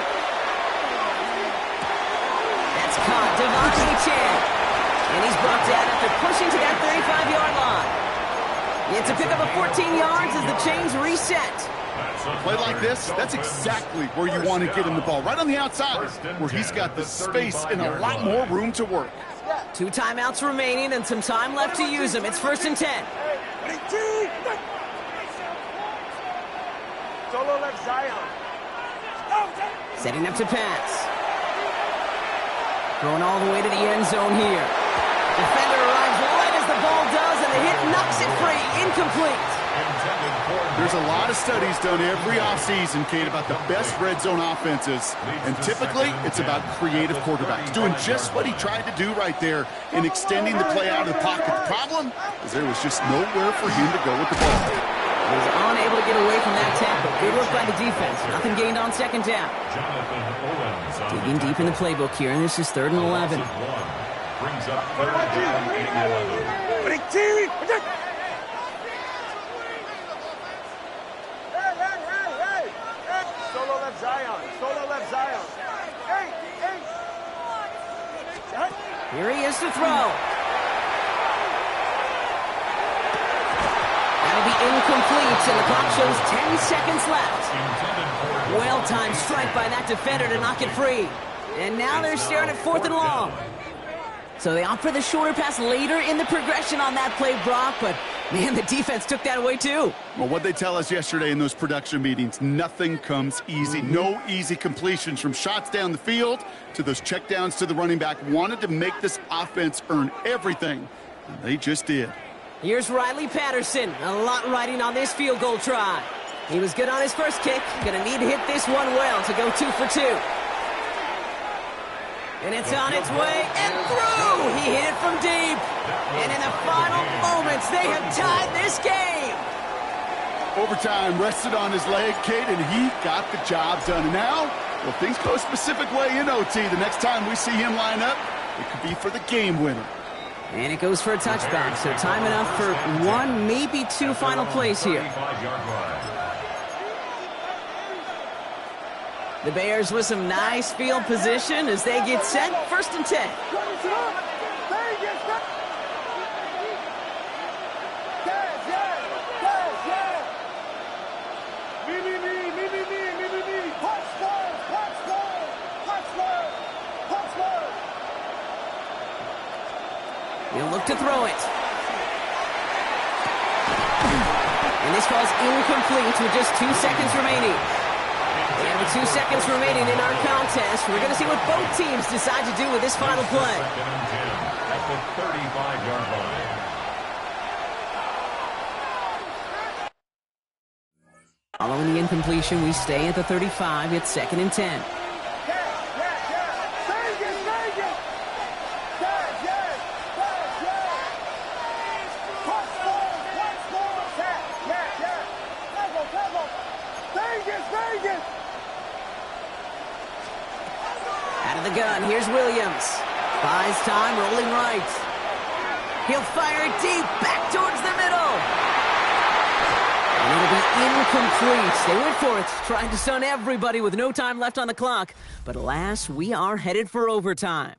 That's caught. Devontae Chan. And he's brought down after pushing to that 35-yard line. It's a pickup of 14 yards as the chains reset. Play like this, that's exactly where you want to get him the ball. Right on the outside, where he's got the space and a lot more room to work. 2 timeouts remaining and some time left to use them. It's 1st and 10. Solo left Zion. Setting up to pass. Going all the way to the end zone here. Defender arrives right as the ball does, and the hit knocks it free. Incomplete. There's a lot of studies done every offseason, Kate, about the best red zone offenses. And typically, it's about creative quarterbacks, doing just what he tried to do right there and extending the play out of the pocket. The problem is there was just nowhere for him to go with the ball. He was unable to get away from that tackle. Good work by the defense. Nothing gained on 2nd down. Digging deep in the playbook here, and this is 3rd and 11. Brings up 3rd down and 11. Solo left Zion. Solo left Zion. Hey. Here he is to throw. That'll be incomplete, and the clock shows 10 seconds left. Well-timed strike by that defender to knock it free. And now they're staring at 4th and long. So they opt for the shorter pass later in the progression on that play, Brock, but man, the defense took that away too. Well, what they tell us yesterday in those production meetings, nothing comes easy. No easy completions from shots down the field to those checkdowns to the running back. Wanted to make this offense earn everything, and they just did. Here's Riley Patterson. A lot riding on this field goal try. He was good on his first kick. Gonna need to hit this one well to go 2 for 2. And it's on its way and through. He hit it from deep. And in the final moments, they have tied this game. Overtime rested on his leg, Kate, and he got the job done. And now, well, things go a specific way in OT. The next time we see him line up, it could be for the game winner. And it goes for a touchback, so time enough for 1, maybe 2 final plays here. The Bears with some nice field position as they get set. 1st and 10. He'll look to throw it. And this ball's incomplete with just 2 seconds remaining. And with 2 seconds remaining in our contest, we're going to see what both teams decide to do with this final play. 2nd and 10 at the 35-yard line. Following the incompletion, we stay at the 35. It's 2nd and 10. Out of the gun, here's Williams. Buys time, rolling right. He'll fire it deep, back towards the middle. And it'll be incomplete. They went for it, trying to stun everybody with no time left on the clock. But alas, we are headed for overtime.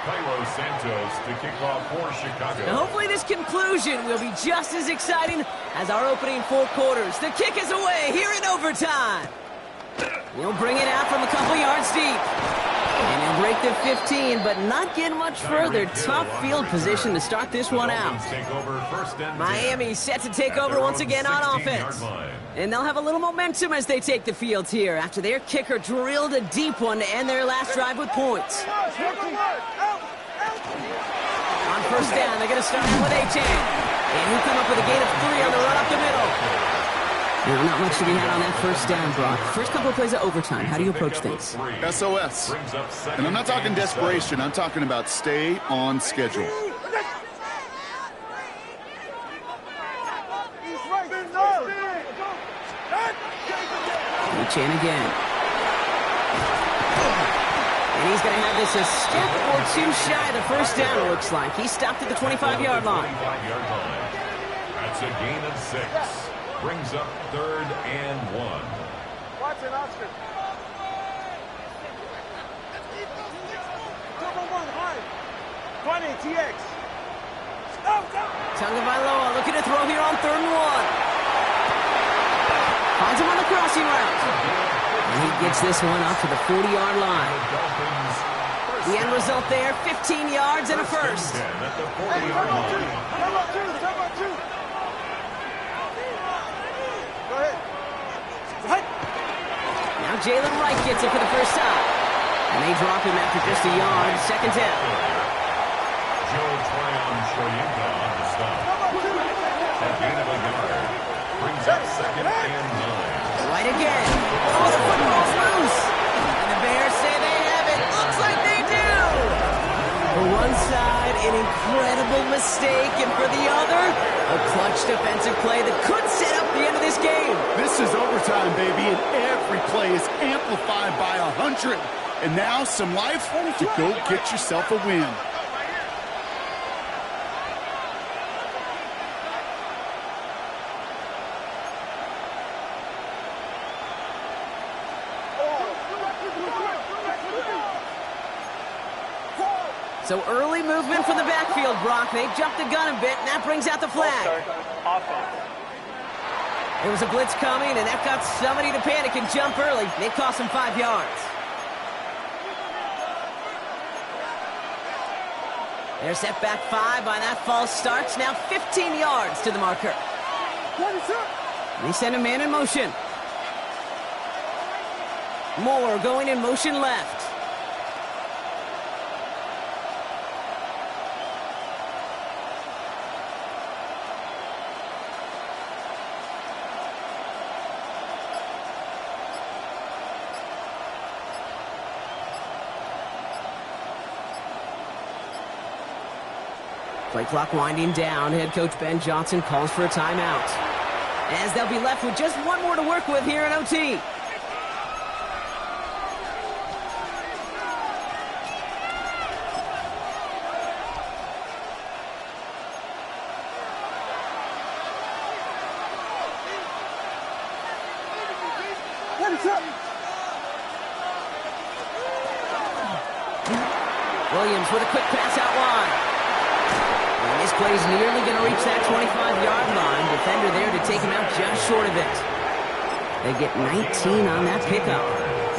Santos to kick off for Chicago. Now hopefully this conclusion will be just as exciting as our opening 4 quarters. The kick is away here in overtime. He'll bring it out from a couple yards deep. And he'll break the 15, but not get much further. Tough field position to start this one out. Miami set to take over once again on offense. And they'll have a little momentum as they take the field here after their kicker drilled a deep one to end their last drive with points. On first down, they're going to start out with Achane. And he'll come up with a gain of 3 on the run up the middle. Now, not much to be had on that first down, Brock. First couple of plays of overtime. How do you approach things? SOS. And I'm not talking desperation. I'm talking about stay on schedule. Achane again. And he's going to have this a step or 2 shy of the first down, it looks like. He stopped at the 25-yard line. That's a gain of 6. Brings up 3rd and 1. Watson, Oscar. 20, TX. Tagovailoa looking to throw here on 3rd and 1. Finds him on the crossing route. And he gets this one up to the 40-yard line. The end result there, 15 yards and a first. At the 40-yard line. Now Jalen Wright gets it for the first time. And they drop him after just a yard. Second down. Joe Tryon-Shoyinka on the stop. A gain of a yard. Brings up 2nd and 9. Right again. Oh, the football's loose. And the Bears say they have it. Looks like they do. For one side, an incredible mistake. And for the other, a clutch defensive play that could set up the end of this game. This is overtime, baby, and every play is amplified by 100. And now some life to go get yourself a win. So early movement from the backfield, Brock. They jumped the gun a bit, and that brings out the flag. There was a blitz coming, and that got somebody to panic and jump early. They cost them 5 yards. They're set back 5 by that false start. Now 15 yards to the marker. They send a man in motion. Moore going in motion left. Play clock winding down. Head coach Ben Johnson calls for a timeout, as they'll be left with just one more to work with here in OT. Williams with a quick pass out wide. And this play's nearly going to reach that 25-yard line. Defender there to take him out just short of it. They get 19 on that pickup.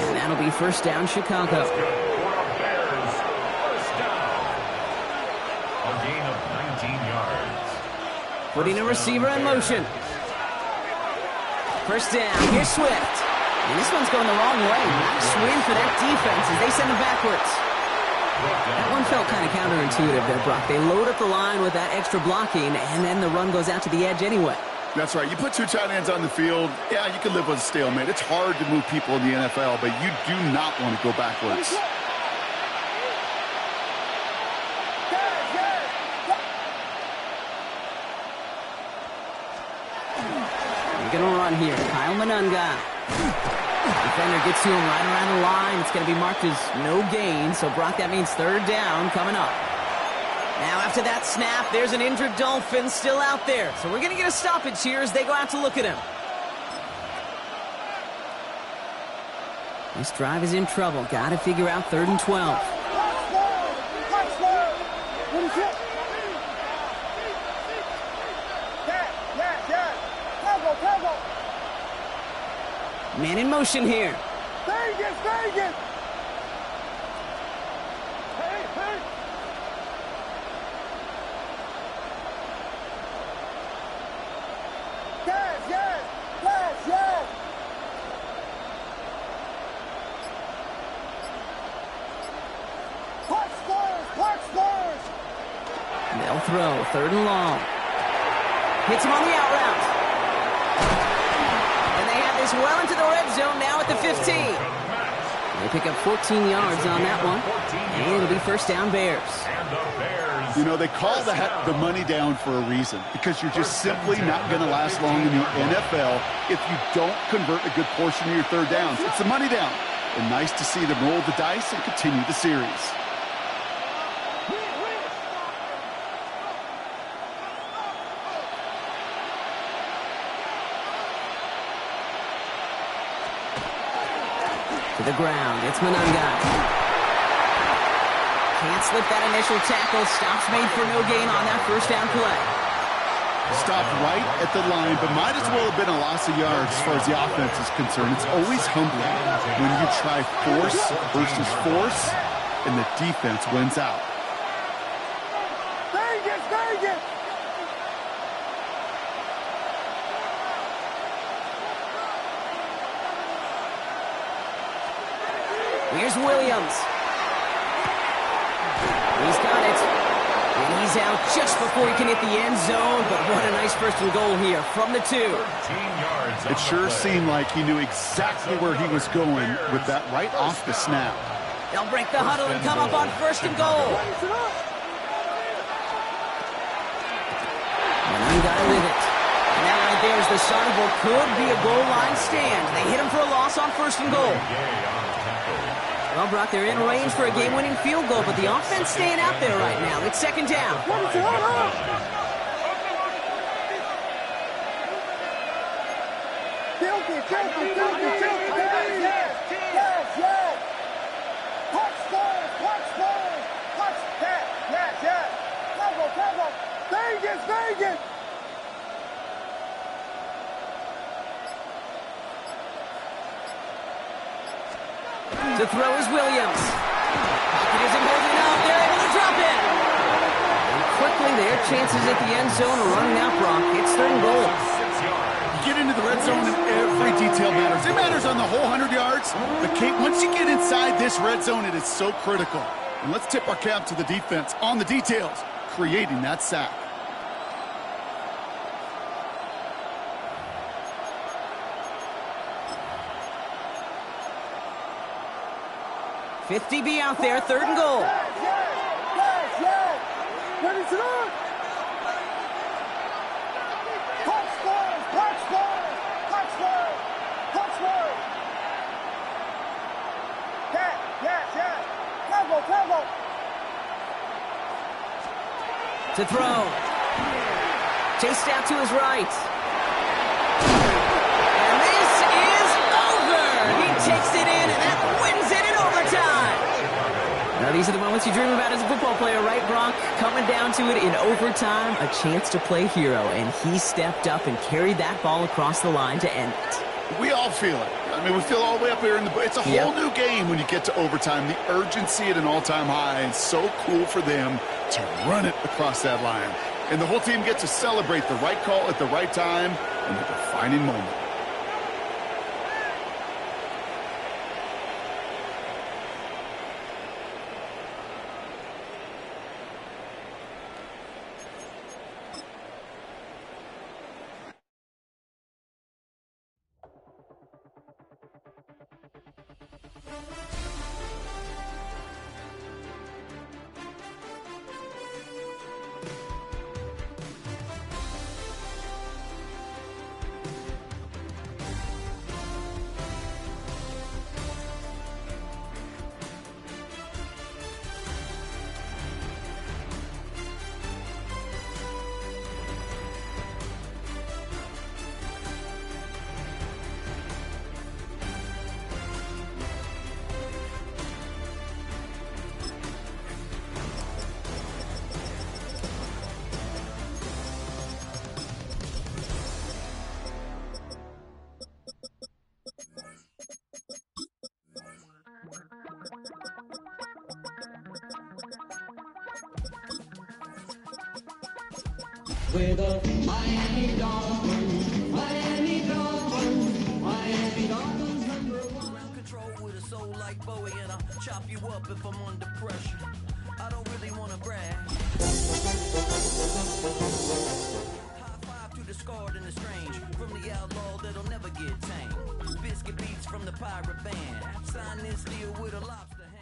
And that'll be first down, Chicago. Bears, first down. A gain of 19 yards. Putting a receiver in motion. First down. Here's Swift. And this one's going the wrong way. Nice win for that defense as they send him backwards. That one felt kind of counterintuitive there, Brock. They load up the line with that extra blocking, and then the run goes out to the edge anyway. That's right. You put 2 tight ends on the field, yeah, you can live with a stalemate. It's hard to move people in the NFL, but you do not want to go backwards. They're going to run here. Kyle Monunga. Defender gets to him right around the line. It's going to be marked as no gain. So, Brock, that means third down coming up. Now, after that snap, there's an injured Dolphin still out there. So we're going to get a stoppage here as they go out to look at him. This drive is in trouble. Got to figure out 3rd and 12. Man in motion here. Vegas, Vegas! Hey, hey! Yes, yes! Yes, yes! Puck scores! Puck scores! They'll throw, 3rd and long. Hits him on the out route. And they have this well into the red zone now at the 15. They pick up 14 yards on that one. And it'll be 1st down Bears. You know, they call the money down for a reason, because you're just simply not going to last long in the NFL if you don't convert a good portion of your 3rd downs. It's the money down. And nice to see them roll the dice and continue the series. To the ground, it's Monangai. Can't slip that initial tackle. Stops made for no gain on that 1st down play. Stopped right at the line, but might as well have been a loss of yards as far as the offense is concerned. It's always humbling when you try force versus force, and the defense wins out. Vegas, Vegas! Here's Williams. He's got it. And he's out just before he can hit the end zone. But what a nice 1st and goal here from the 2. It sure seemed like he knew exactly where he was going with that right off the snap. They'll break the huddle and come up on 1st and goal. Monangai with it. And that right there is the start of what could be a goal line stand. They hit him for a loss on 1st and goal. Well, Brock, they're in range for a game-winning field goal, but the offense staying out there right now. It's 2nd down. Vegas, Vegas! To throw is Williams. Pocket isn't holding out. They're able to drop it. And quickly, their chances at the end zone are running out, Brock. It's 3rd and goal. You get into the red zone and every detail matters. It matters on the whole 100 yards. But, Kate, once you get inside this red zone, it is so critical. And let's tip our cap to the defense on the details, creating that sack. Fifth DB out there, 3rd and goal. Ready to run! Punch scores! Punch scores! Punch scores! Punch scores! Yes! Tempo! To throw. Chased out to his right. And this is over! He takes it in, and that wins it in overtime! Now, these are the moments you dream about as a football player, right, Brock? Coming down to it in overtime, a chance to play hero, and he stepped up and carried that ball across the line to end it. We all feel it. I mean, we feel all the way up here in the... It's a whole new game when you get to overtime. The urgency at an all-time high, and so cool for them to run it across that line. And the whole team gets to celebrate the right call at the right time in the defining moment. We're the Miami Dolphins, Miami Dolphins, Miami Dolphins #1. Ground control with a soul like Bowie, and I'll chop you up if I'm under pressure. I don't really want to brag. High five to the scarred and the strange, from the outlaw that'll never get tamed. Biscuit beats from the pirate band. Sign this deal with a lobster hand.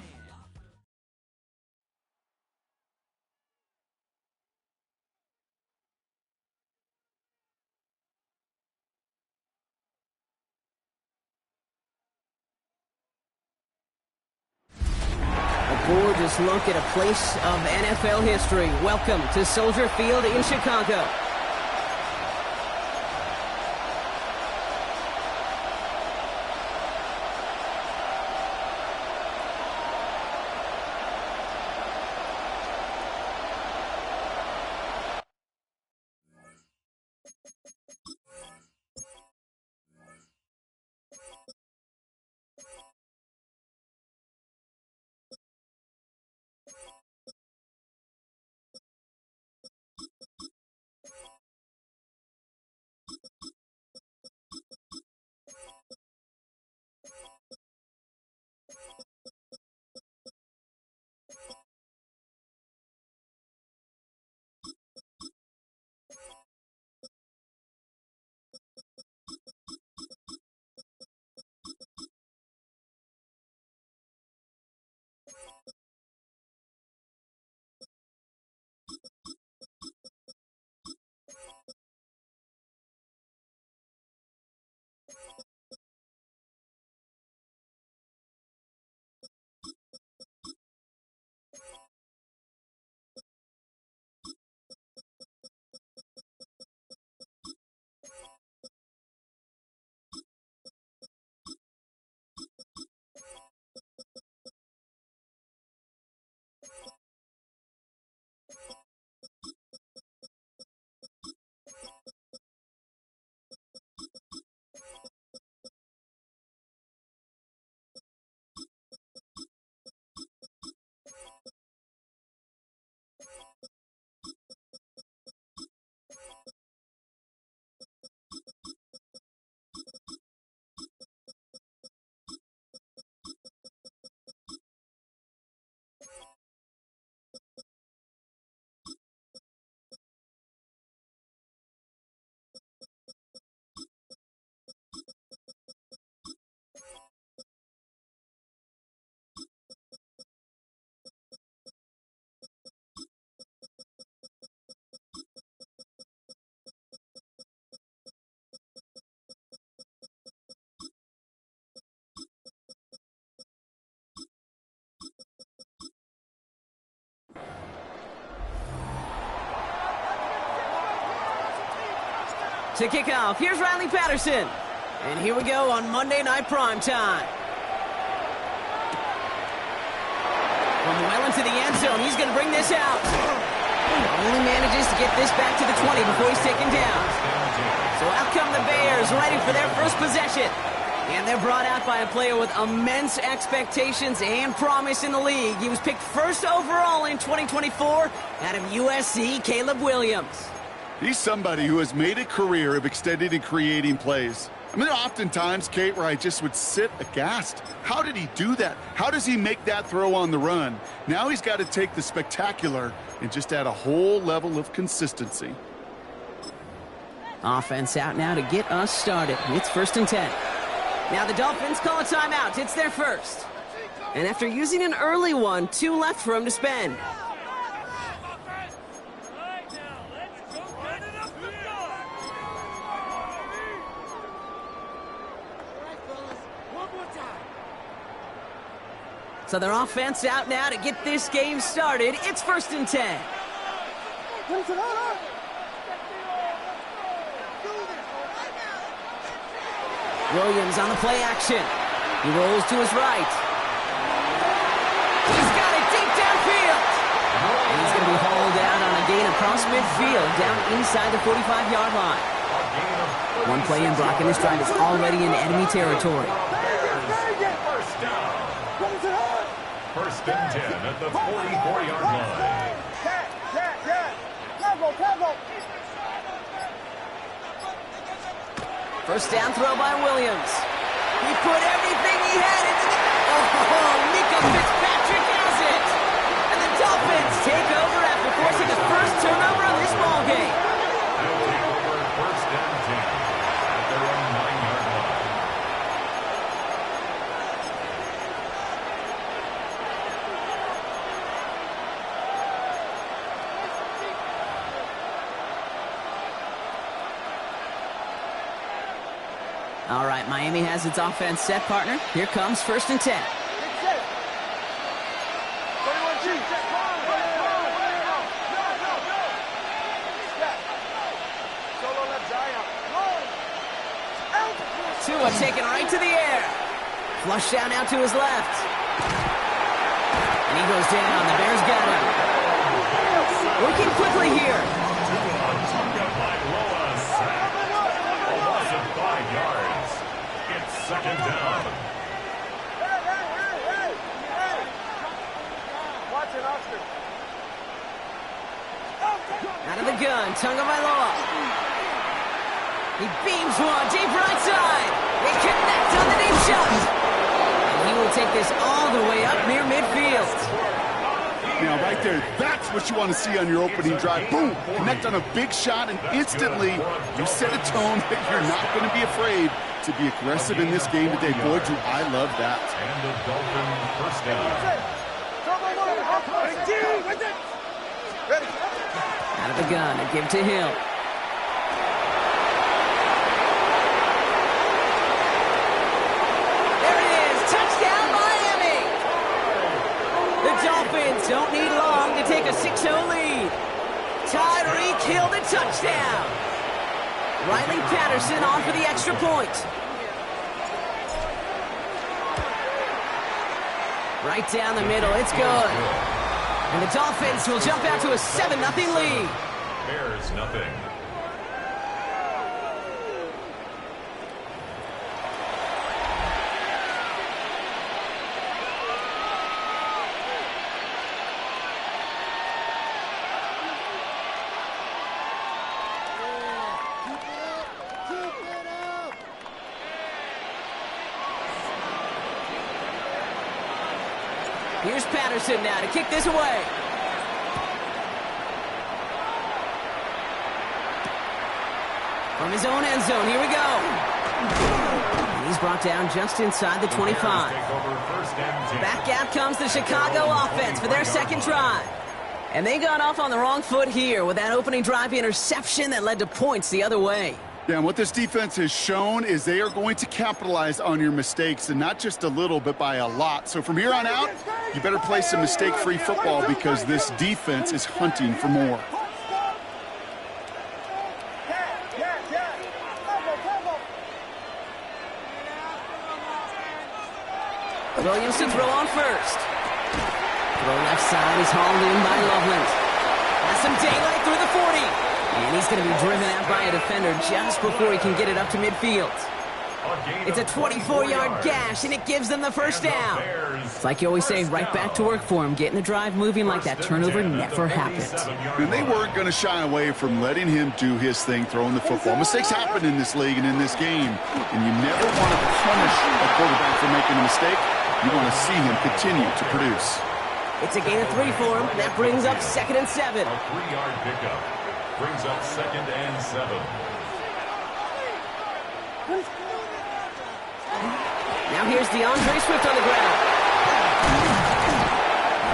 A gorgeous look at a place of NFL history. Welcome to Soldier Field in Chicago. To kick off, here's Riley Patterson. And here we go on Monday Night Primetime. From well into the end zone, he's going to bring this out. Only manages to get this back to the 20 before he's taken down. So out come the Bears, ready for their first possession. And they're brought out by a player with immense expectations and promise in the league. He was picked first overall in 2024 out of USC, Caleb Williams. He's somebody who has made a career of extending and creating plays. I mean, oftentimes, Kate, where I just would sit aghast. How did he do that? How does he make that throw on the run? Now he's got to take the spectacular and just add a whole level of consistency. Offense out now to get us started. It's 1st and 10. Now the Dolphins call a timeout. It's their first. And after using an early one, 2 left for him to spend. So their offense out now to get this game started. It's 1st and 10. Williams on the play action. He rolls to his right. He's got it deep downfield. And he's going to be hauled out on a gain across midfield down inside the 45-yard line. One play in blocking this drive is already in enemy territory. First down. 1st and 10 at the 44-yard line. First down throw by Williams. He put everything he had into the... Oh, Nico Fitzpatrick has it! And the Dolphins take over after forcing the first turnover of this ball game. They'll take over first and 10 at their own 9-yard line. All right, Miami has its offense set, partner. Here comes first and 10. Tua taken right to the air. Flush down out to his left. And he goes down. The Bears got him. Working quickly here. A loss of 5 yards. It's second down. Watch it, Oscar. Out of the gun, Tagovailoa. He beams one deep right side. They connect on the deep shot. And he will take this all the way up near midfield. Now, right there, that's what you want to see on your opening drive. Boom! Connect on a big shot, and instantly you set a tone that you're not going to be afraid to be aggressive in this game today. Boy, do I love that. And the Dolphins first down. Out of the gun, and give to Hill. There it is, touchdown Miami! The Dolphins don't need long to take a 6-0 lead. Tyreek Hill the touchdown. Riley Patterson on for the extra point. Right down the middle, it's good. And the Dolphins will jump out to a 7-0 lead. Bears nothing. Here's Patterson now to kick this away. From his own end zone, here we go. And he's brought down just inside the 25. Back out comes the Chicago offense for their second drive. And they got off on the wrong foot here with that opening drive interception that led to points the other way. Yeah, and what this defense has shown is they are going to capitalize on your mistakes, and not just a little, but by a lot. So from here on out, you better play some mistake-free football because this defense is hunting for more. Williams to throw on first. Throw left side is hauled in by Loveland. Has some daylight through the 40. And he's going to be driven out by a defender just before he can get it up to midfield. It's a 24-yard gash, and it gives them the first down. It's like you always say, right back to work for him, getting the drive moving like that turnover never happened. And they weren't going to shy away from letting him do his thing, throwing the football. Mistakes happen in this league and in this game, and you never want to punish a quarterback for making a mistake. You want to see him continue to produce. It's a gain of 3 for him. That brings up 2nd and 7. A 3-yard pickup brings up 2nd and 7. Now here's DeAndre Swift on the ground.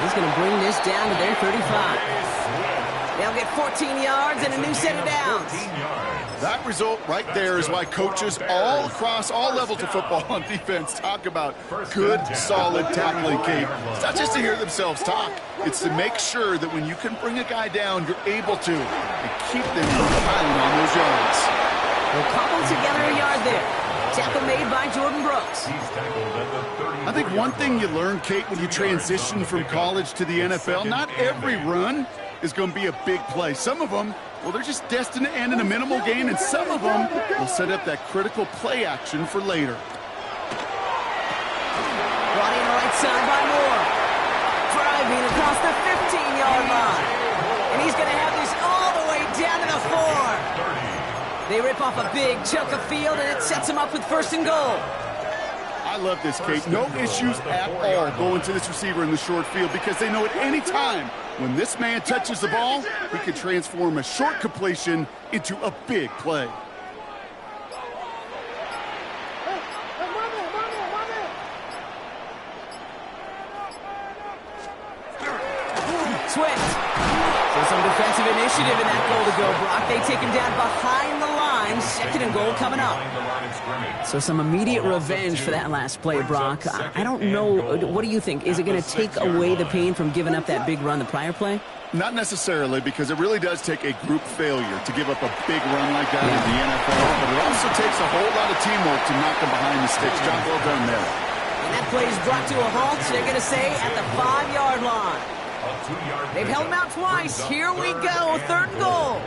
He's going to bring this down to their 35. They'll get 14 yards and a new set of downs. That result right there is why coaches all across all levels of football on defense talk about good, solid tackling, Kate. It's not just to hear themselves talk. It's to make sure that when you can bring a guy down, you're able to and keep them from piling on those yards. They'll cobble together a yard there. Tackle made by Jordan Brooks. I think one thing you learn, Kate, when you transition from college to the NFL, not every run is going to be a big play. Some of them, well, they're just destined to end in a minimal gain, and some of them will set up that critical play action for later. Brought in right side by Moore. Driving across the 15-yard line. And he's going to have this all the way down to the 4. They rip off a big chunk of field, and it sets them up with 1st and goal. I love this, Kate. No issues at all going to this receiver in the short field because they know at any time when this man touches the ball, he can transform a short completion into a big play. Swift. So some defensive initiative in that goal to go, Brock. They take him down behind the line. 2nd and goal coming up. So some immediate revenge for that last play, Brock. I don't know. What do you think? Is it going to take away the pain from giving up that big run the prior play? Not necessarily, because it really does take a group failure to give up a big run like that in the NFL, but it also takes a whole lot of teamwork to knock them behind the sticks. Job well done there. And that play is brought to a halt, they're going to say, at the 5-yard line. They've held him out twice. Here we go, 3rd and goal.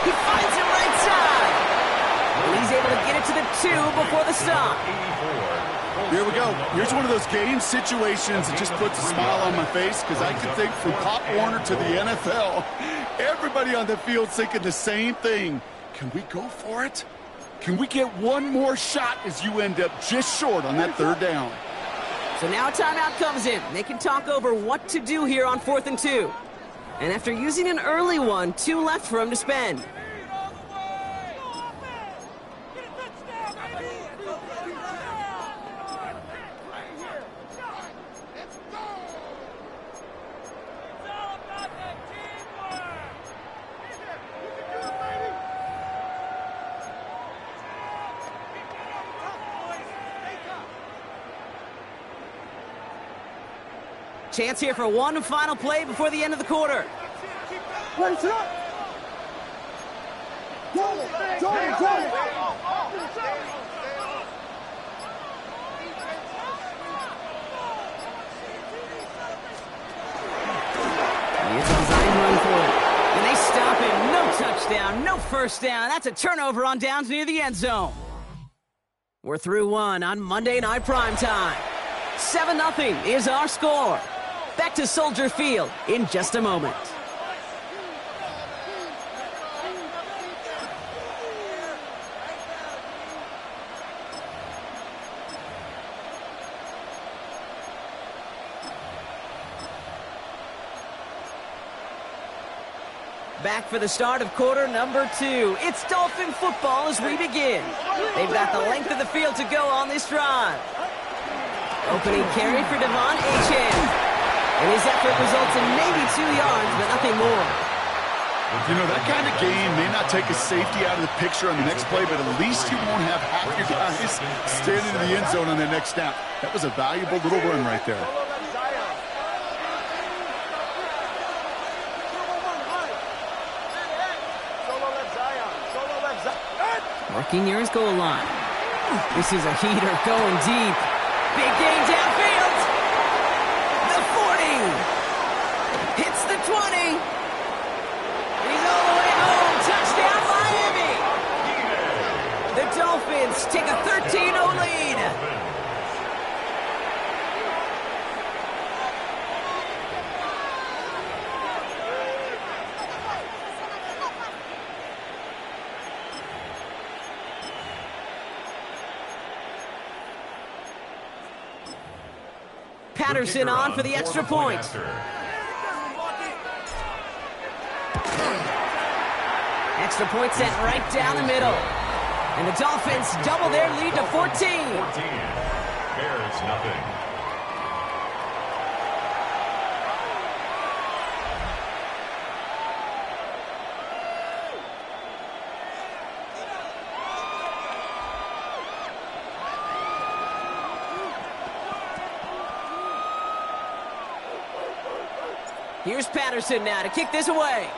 He finds it right side. And he's able to get it to the 2 before the stop. Here we go. Here's one of those game situations that just puts a smile on my face because I can think from Pop Warner to the NFL, everybody on the field thinking the same thing. Can we go for it? Can we get one more shot as you end up just short on that 3rd down? So now a timeout comes in. They can talk over what to do here on 4th and 2. And after using an early one, 2 left for him to spend. Chance here for one final play before the end of the quarter. It's a design run for it. And they stop him. No touchdown, no 1st down. That's a turnover on downs near the end zone. We're through 1 on Monday Night Primetime. 7-0 is our score. Back to Soldier Field in just a moment. Back for the start of quarter number 2. It's Dolphin football as we begin. They've got the length of the field to go on this drive. Opening carry for Devon Achane. And his effort results in maybe 2 yards, but nothing more. You know, that kind of game may not take a safety out of the picture on the next play, but at least you won't have half your guys standing in the end zone on the next snap. That was a valuable little run right there. Working near his goal line. This is a heater going deep. Big gain downfield. The 40. Hits the 20. He's all the way home. Touchdown, Miami. The Dolphins take a 13-0 lead. Patterson on for the extra point. Extra point sent right down the middle. And the Dolphins double their lead to 14. Bears nothing. Here's Patterson now to kick this away.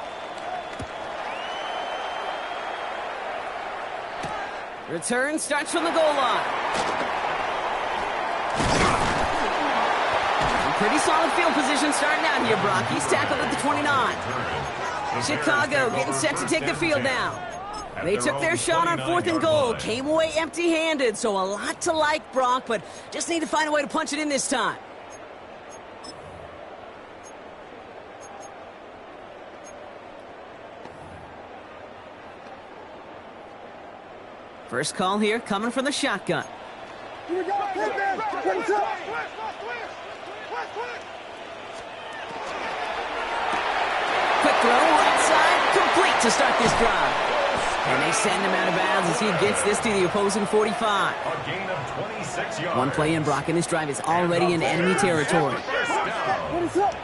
Return starts from the goal line. Pretty solid field position starting out here, Brock. He's tackled at the 29. Chicago getting set to take the field now. They took their shot on 4th and goal, came away empty-handed, so a lot to like, Brock, but just need to find a way to punch it in this time. First call here coming from the shotgun. Here we go. Quick throw, right side, complete to start this drive. And they send him out of bounds as he gets this to the opposing 45. A gain of 26 yards. One play in, Brock, and this drive is already in enemy territory. First down.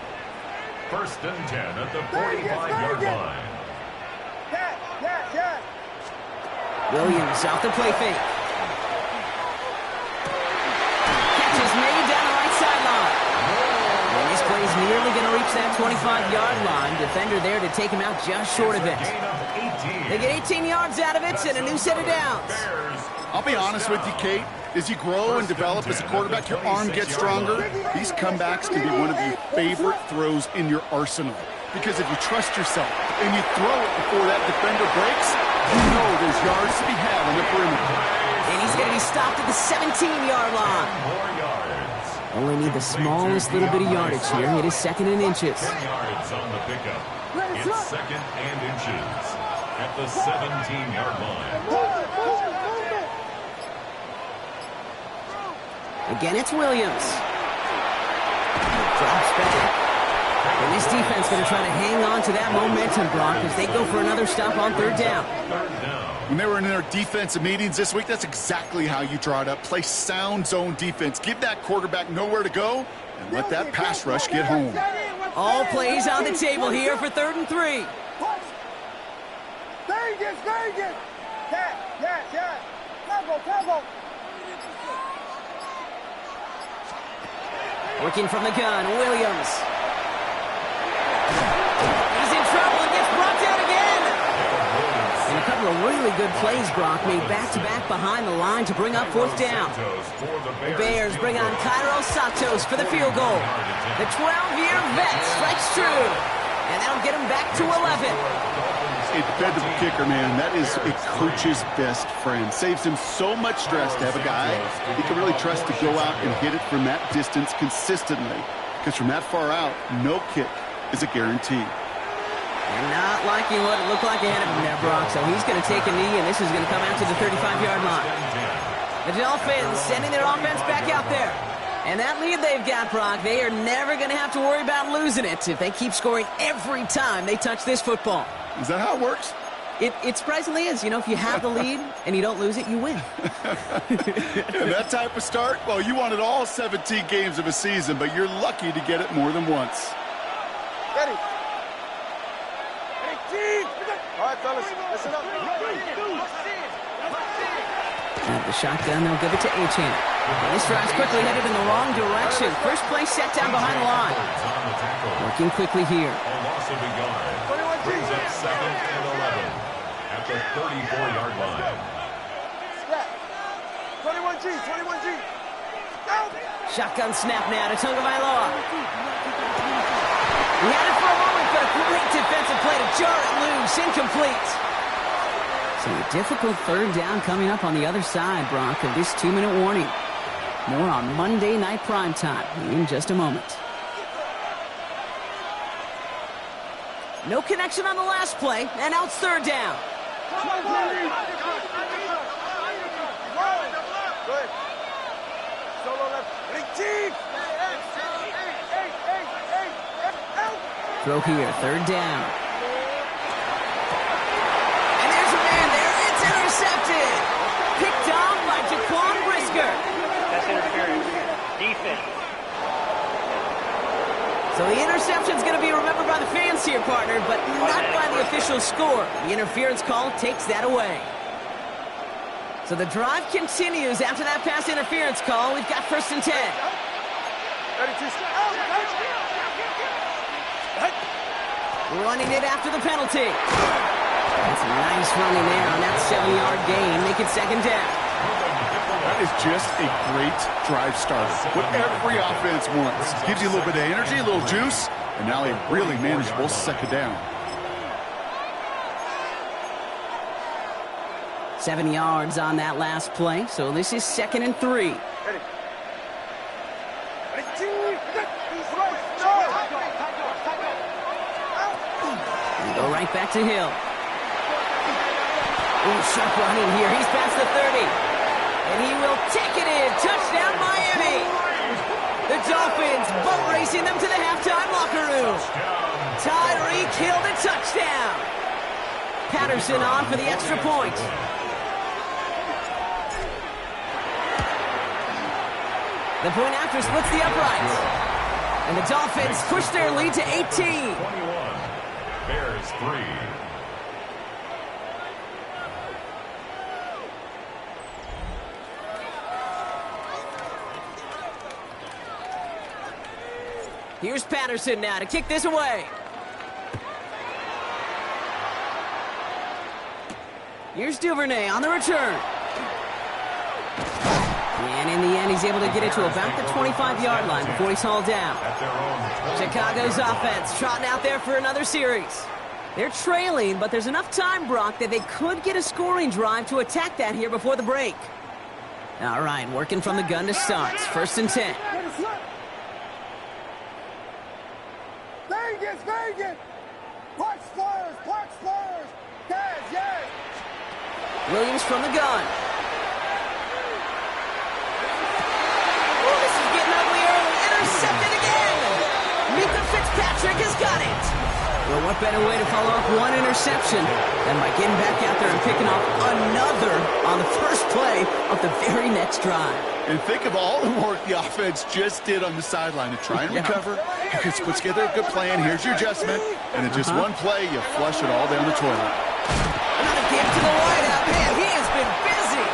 First and 10 at the 45-yard line. Williams off the play fake. Catch is made down the right sideline. And this play is nearly going to reach that 25-yard line. Defender there to take him out just short of it. Gain of 18. They get 18 yards out of it and a new set of downs. I'll be honest with you, Kate. As you grow and develop as a quarterback, your arm gets stronger. These comebacks can be one of your favorite throws in your arsenal. Because if you trust yourself and you throw it before that defender breaks, you know there's yards to be had on the perimeter. And he's going to be stopped at the 17-yard line. More yards. Only need the smallest little bit of yardage here. It is second and inches. 10 yards on the pickup. It's second and inches at the 17-yard line. Again, it's Williams. Drops back. And this defense going to try to hang on to that momentum, Brock, as they go for another stop on third down. When they were in their defensive meetings this week, that's exactly how you draw it up. Play sound zone defense. Give that quarterback nowhere to go and let that pass rush get home. All plays on the table here for 3rd and 3. Very good. Yeah. Tempo. Working from the gun, Williams. He's in trouble and gets brought down again. And a couple of really good plays, Brock, made back-to-back behind the line to bring up 4th down. The Bears bring on Cairo Santos for the field goal. The 12-year vet strikes true. And that'll get him back to 11. A dependable kicker, man. That is a coach's best friend. Saves him so much stress to have a guy he can really trust to go out and hit it from that distance consistently. Because from that far out, no kick is a guarantee. And not liking what it looked like ahead of him there, Brock. So he's going to take a knee, and this is going to come out to the 35-yard line. The Dolphins sending their offense back out there. And that lead they've got, Brock, they are never going to have to worry about losing it if they keep scoring every time they touch this football. Is that how it works? It surprisingly is. You know, if you have the lead and you don't lose it, you win. And that type of start, well, you wanted all 17 games of a season, but you're lucky to get it more than once. Ready. 18. All right, fellas, listen up. At the shotgun, they'll give it to Achane. And this drive's quickly headed in the wrong direction. First play set down behind the line. Working quickly here. A loss of a yard. Brings up 2nd and 11 at the 34-yard line. 21G. Shotgun snap now to Tagovailoa. He had it for a moment, but a great defensive play to jar it loose. Incomplete. So a difficult 3rd down coming up on the other side, Brock, of this 2-minute warning. More on Monday Night Primetime in just a moment. No connection on the last play, and now it's 3rd down. Good. Solo left. 18. Throw here, 3rd down. And there's a man there. It's intercepted. Picked off by Jaquan Brisker. That's interference. Defense. So the interception's going to be remembered by the fans here, partner, but not by the official score. The interference call takes that away. So the drive continues after that pass interference call. We've got 1st and 10. Running it after the penalty. That's a nice running there on that 7-yard gain. Make it 2nd down. That is just a great drive starter. What every offense wants. Gives you a little bit of energy, a little juice, and now a really manageable 2nd down. 7 yards on that last play, so this is 2nd and 3. We go right back to Hill. Ooh, sharp running here. He's past the 30. And he will take it in. Touchdown, Miami. The Dolphins boat racing them to the halftime locker room. Tyreek Hill the touchdown. Patterson on for the extra point. The point after splits the uprights. And the Dolphins push their lead to 18. 21. Bears 3. Here's Patterson now to kick this away. Here's Duvernay on the return. And in the end, he's able to get it to about the 25-yard line before he's hauled down. Chicago's offense trotting out there for another series. They're trailing, but there's enough time, Brock, that they could get a scoring drive to attack that here before the break. All right, working from the gun to start. 1st and 10. Vegas! Punch squares! Yes! Williams from the gun. Oh, this is getting ugly early. Intercepted again. Mika Fitzpatrick has got it. Well, what better way to follow up one interception than by getting back out there and picking off another on the first play of the very next drive. And think of all the work the offense just did on the sideline to try and recover. You can put together a good plan. Here's your adjustment. And in just one play, you flush it all down the toilet. Another give to the wideout. Man, he has been busy.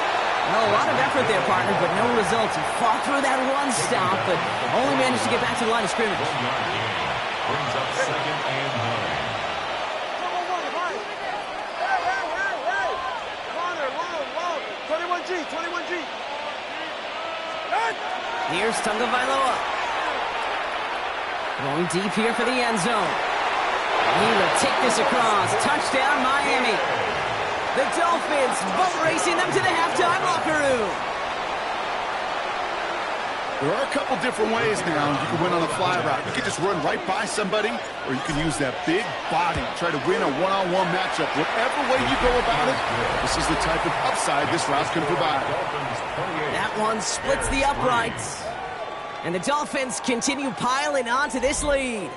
Well, a lot of effort there, partner, but no results. He fought through that run stop, but only managed to get back to the line of scrimmage. Brings up 2nd and 9. Hey! Connor, long. 21G. Here's Tagovailoa. Going deep here for the end zone. He will take this across. Touchdown, Miami. The Dolphins boat racing them to the halftime locker room. There are a couple different ways now you can win on a fly route. You can just run right by somebody, or you can use that big body, try to win a one-on-one matchup. Whatever way you go about it, this is the type of upside this route can provide. That one splits the uprights. And the Dolphins continue piling on to this lead.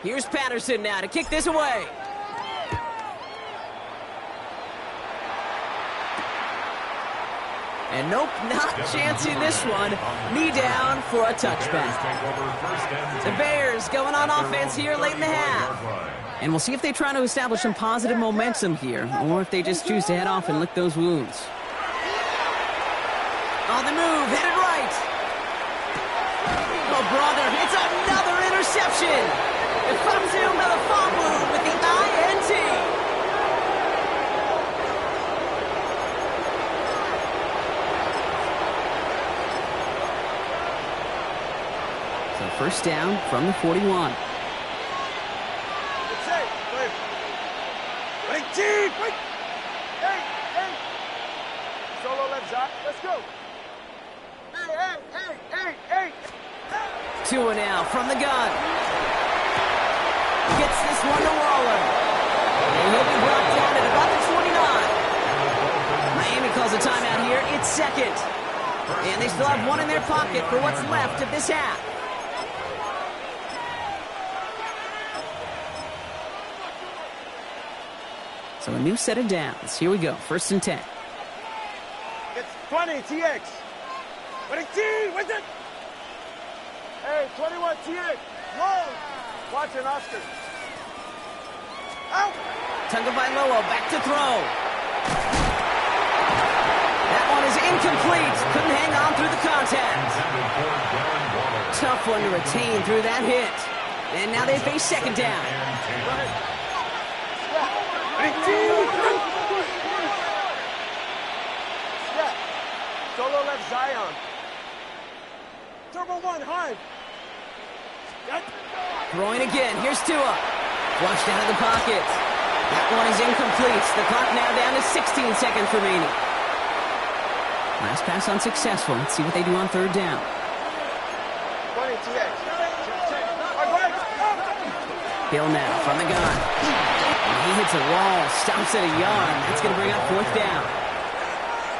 Here's Patterson now to kick this away. And nope, not chancing this one. Knee down for a touchback. The Bears going on offense here late in the half. And we'll see if they try to establish some positive momentum here, or if they just choose to head off and lick those wounds. On the move, headed right. Oh, brother, it's another interception. Famzu Melifonwu with the INT. So first down from the 41. Solo left side. Let's go. Hey. Tua now from the gun. Gets this one to Waller. And he'll be brought down at about the 29. Miami calls a timeout here. It's second. And they still have one in their pocket for what's left of this half. So a new set of downs. Here we go. 1st and 10. It's 20, TX. 20, what's it? Hey, 21, TX. Long. Watch an Oscar. Out. Tagovailoa back to throw. That one is incomplete. Couldn't hang on through the contact. Tough one to retain through that hit. And now they face second down. Yeah. Solo left Zion. Turbo 1, high. Throwing again. Here's Tua. Flushed out of the pocket. That one is incomplete. The clock now down to 16 seconds remaining. Last pass unsuccessful. Let's see what they do on third down. 20, TX. Hill now from the gun. And he hits defensive wall stops at a yard. That's going to bring up 4th down.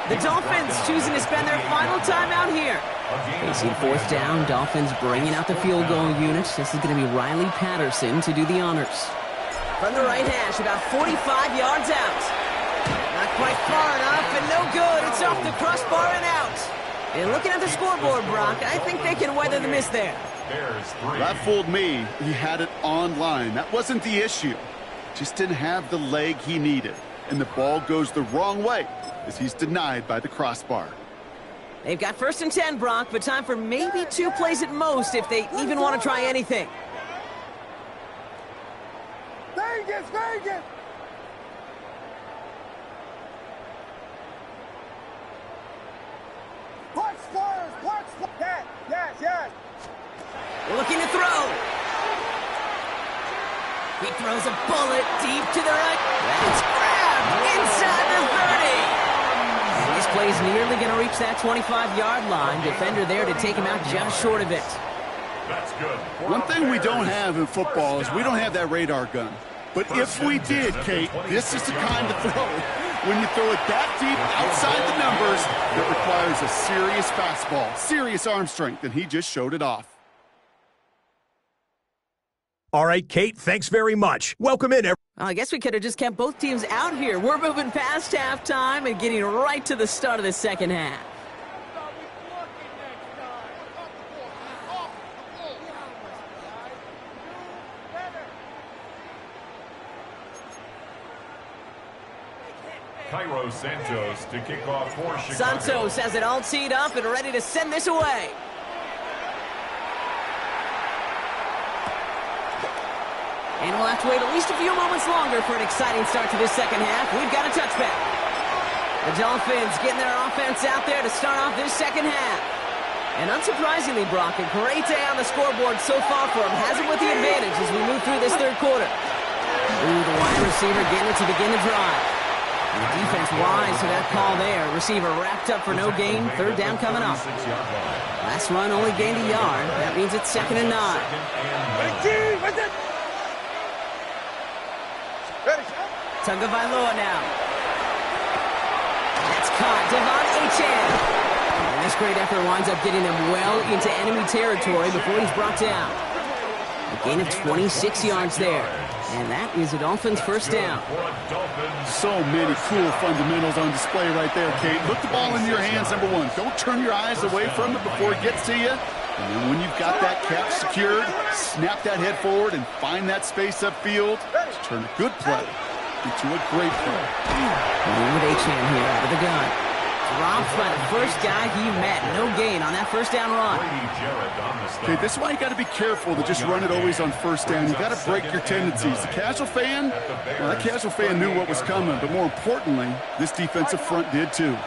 The Dolphins choosing to spend their final timeout here. Facing 4th down, Dolphins bringing out the field goal unit. This is going to be Riley Patterson to do the honors. From the right hash, about 45 yards out. Not quite far enough, and no good. It's off the crossbar and out. And looking at the scoreboard, Brock, I think they can weather the miss there. That fooled me. He had it online. That wasn't the issue. Just didn't have the leg he needed. And the ball goes the wrong way as he's denied by the crossbar. They've got 1st and 10, Brock, but time for maybe 2 plays at most if they even want to try anything. Vegas, Vegas! Watch Spurs, watch Spurs. Yes. Looking to throw. He throws a bullet deep to the right. That's grabbed inside the 30. This play's nearly going to reach that 25-yard line. Defender there to take him out just short of it. That's good. One thing we don't have in football is we don't have that radar gun. But if we did, Kate, this is the kind of throw. When you throw it that deep outside the numbers, it requires a serious fastball, serious arm strength, and he just showed it off. All right, Kate, thanks very much. Welcome in, everyone. Well, I guess we could have just kept both teams out here. We're moving past halftime and getting right to the start of the second half. Cairo Santos to kick off for Chicago. Santos has it all teed up and ready to send this away. And we'll have to wait at least a few moments longer for an exciting start to this second half. We've got a touchback. The Dolphins getting their offense out there to start off this second half. And unsurprisingly, Brock, a great day on the scoreboard so far for him. Has it with the advantage as we move through this third quarter. Ooh, the wide receiver getting it to begin the drive. And the defense wise to that call there. Receiver wrapped up for no gain. 3rd down coming up. Last run only gained a yard. That means it's 2nd and 9. Tagovailoa now. That's caught. Devon Achane. And this great effort winds up getting them well into enemy territory before he's brought down. A gain of 26 yards there. And that is a Dolphins 1st down. So many cool fundamentals on display right there, Kate. Put the ball in your hands, number one. Don't turn your eyes away from it before it gets to you. And then when you've got that cap secured, snap that head forward and find that space upfield to turn a good play into a great play. With Achane here out of the gun. Dropped by the first guy he met. No gain on that 1st down run. Okay, this is why you got to be careful to just run it always on 1st down. You got to break your tendencies. The casual fan, well, that casual fan knew what was coming, but more importantly, this defensive front did too.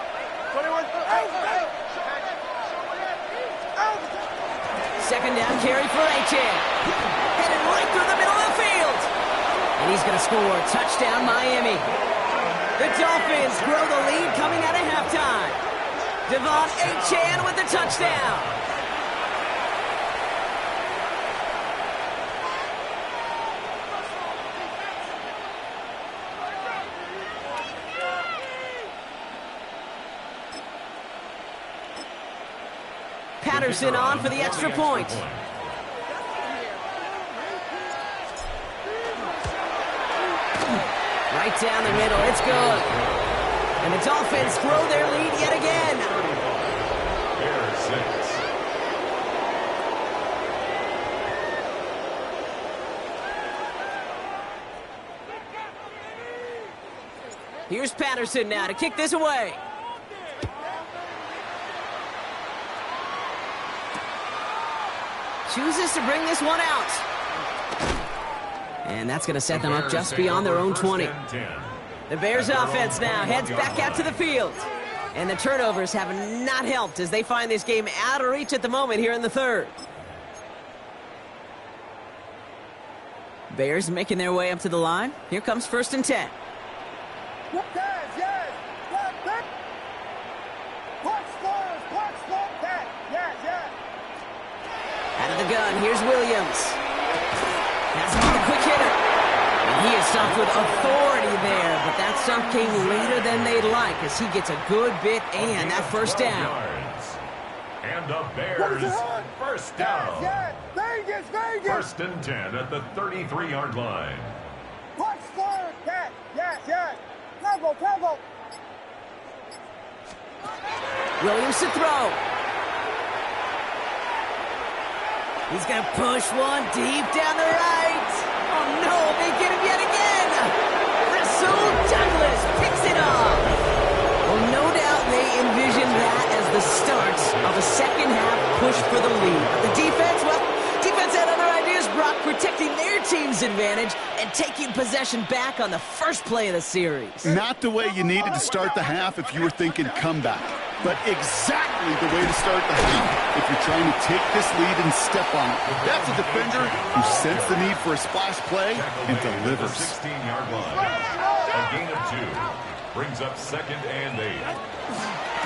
Second down carry for Achane. Headed right through the middle of the field. And he's going to score. Touchdown, Miami. The Dolphins grow the lead coming out of halftime. Devon Achane with the touchdown. Patterson on for the extra point. Right down the middle, it's good. And the Dolphins grow their lead yet again. Bears 6. Here's Patterson now to kick this away. Chooses to bring this one out. And that's going to set them up just beyond their own 20. The Bears offense now heads back out to the field. And the turnovers have not helped as they find this game out of reach at the moment here in the third. Bears making their way up to the line. Here comes 1st and 10. Out of the gun, here's Williams. That's a quick hitter. And he is stopped with authority start came later than they'd like as he gets a good bit and that first down. And the Bears, first down. Yes, Vegas, Vegas. First and 10 at the 33-yard line. Watch forward, yes, yes, yes. Temple, temple. Williams to throw. He's going to push one deep down the right. Oh, no, they get him yet again. Rasul Douglas picks it off. Well, no doubt they envisioned that as the start of a second-half push for the lead. The defense, well, defense had other ideas, Brock, protecting their team's advantage and taking possession back on the first play of the series. Not the way you needed to start the half if you were thinking comeback, but exactly the way to start the half if you're trying to take this lead and step on it. That's a defender who sensed the need for a splash play and delivers. 16-yard line. A gain of 2 brings up 2nd and 8.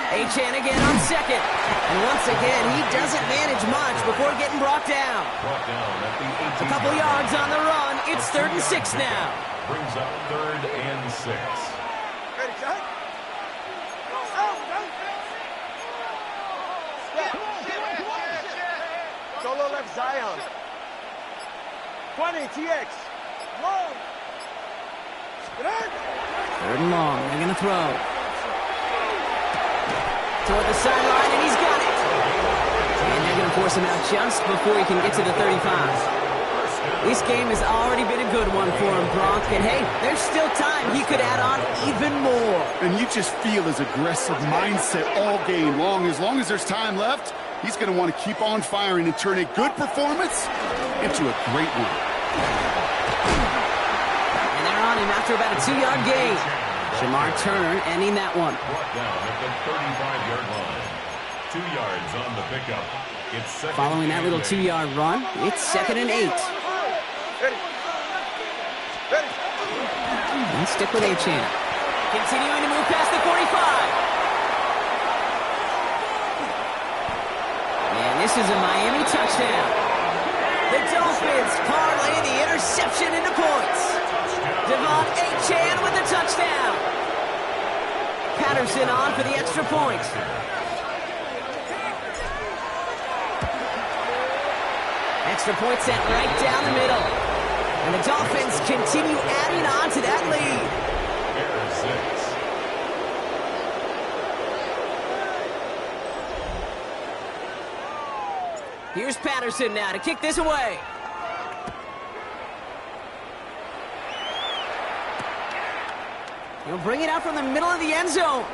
Achane again on second. And once again, he doesn't manage much before getting brought down. Brought down at the 18. A couple yards on the run. It's 3rd and 6 now. Brings up 3rd and 6. Ready, shot. Solo left Zion. 20, TX. Long. 3rd and long. They're going to throw. Toward the sideline, and he's got it. And they're going to force him out just before he can get to the 35. This game has already been a good one for him, Brock. And hey, there's still time. He could add on even more. And you just feel his aggressive mindset all game long. As long as there's time left, he's going to want to keep on firing and turn a good performance into a great one. And they're on him after about a 2-yard gain. Jamar Turner ending that one. Brought down at the 35-yard line. 2 yards on the pickup. It's second. Following that little 2-yard run, it's 2nd and 8. Ready. Ready. And stick with Achane. Continuing to move past the 45. And this is a Miami touchdown. The Dolphins parlay the interception into points. Devon Achane with the touchdown. Patterson on for the extra point. Extra point set right down the middle. And the Dolphins continue adding on to that lead. Here's Patterson now to kick this away. He'll bring it out from the middle of the end zone.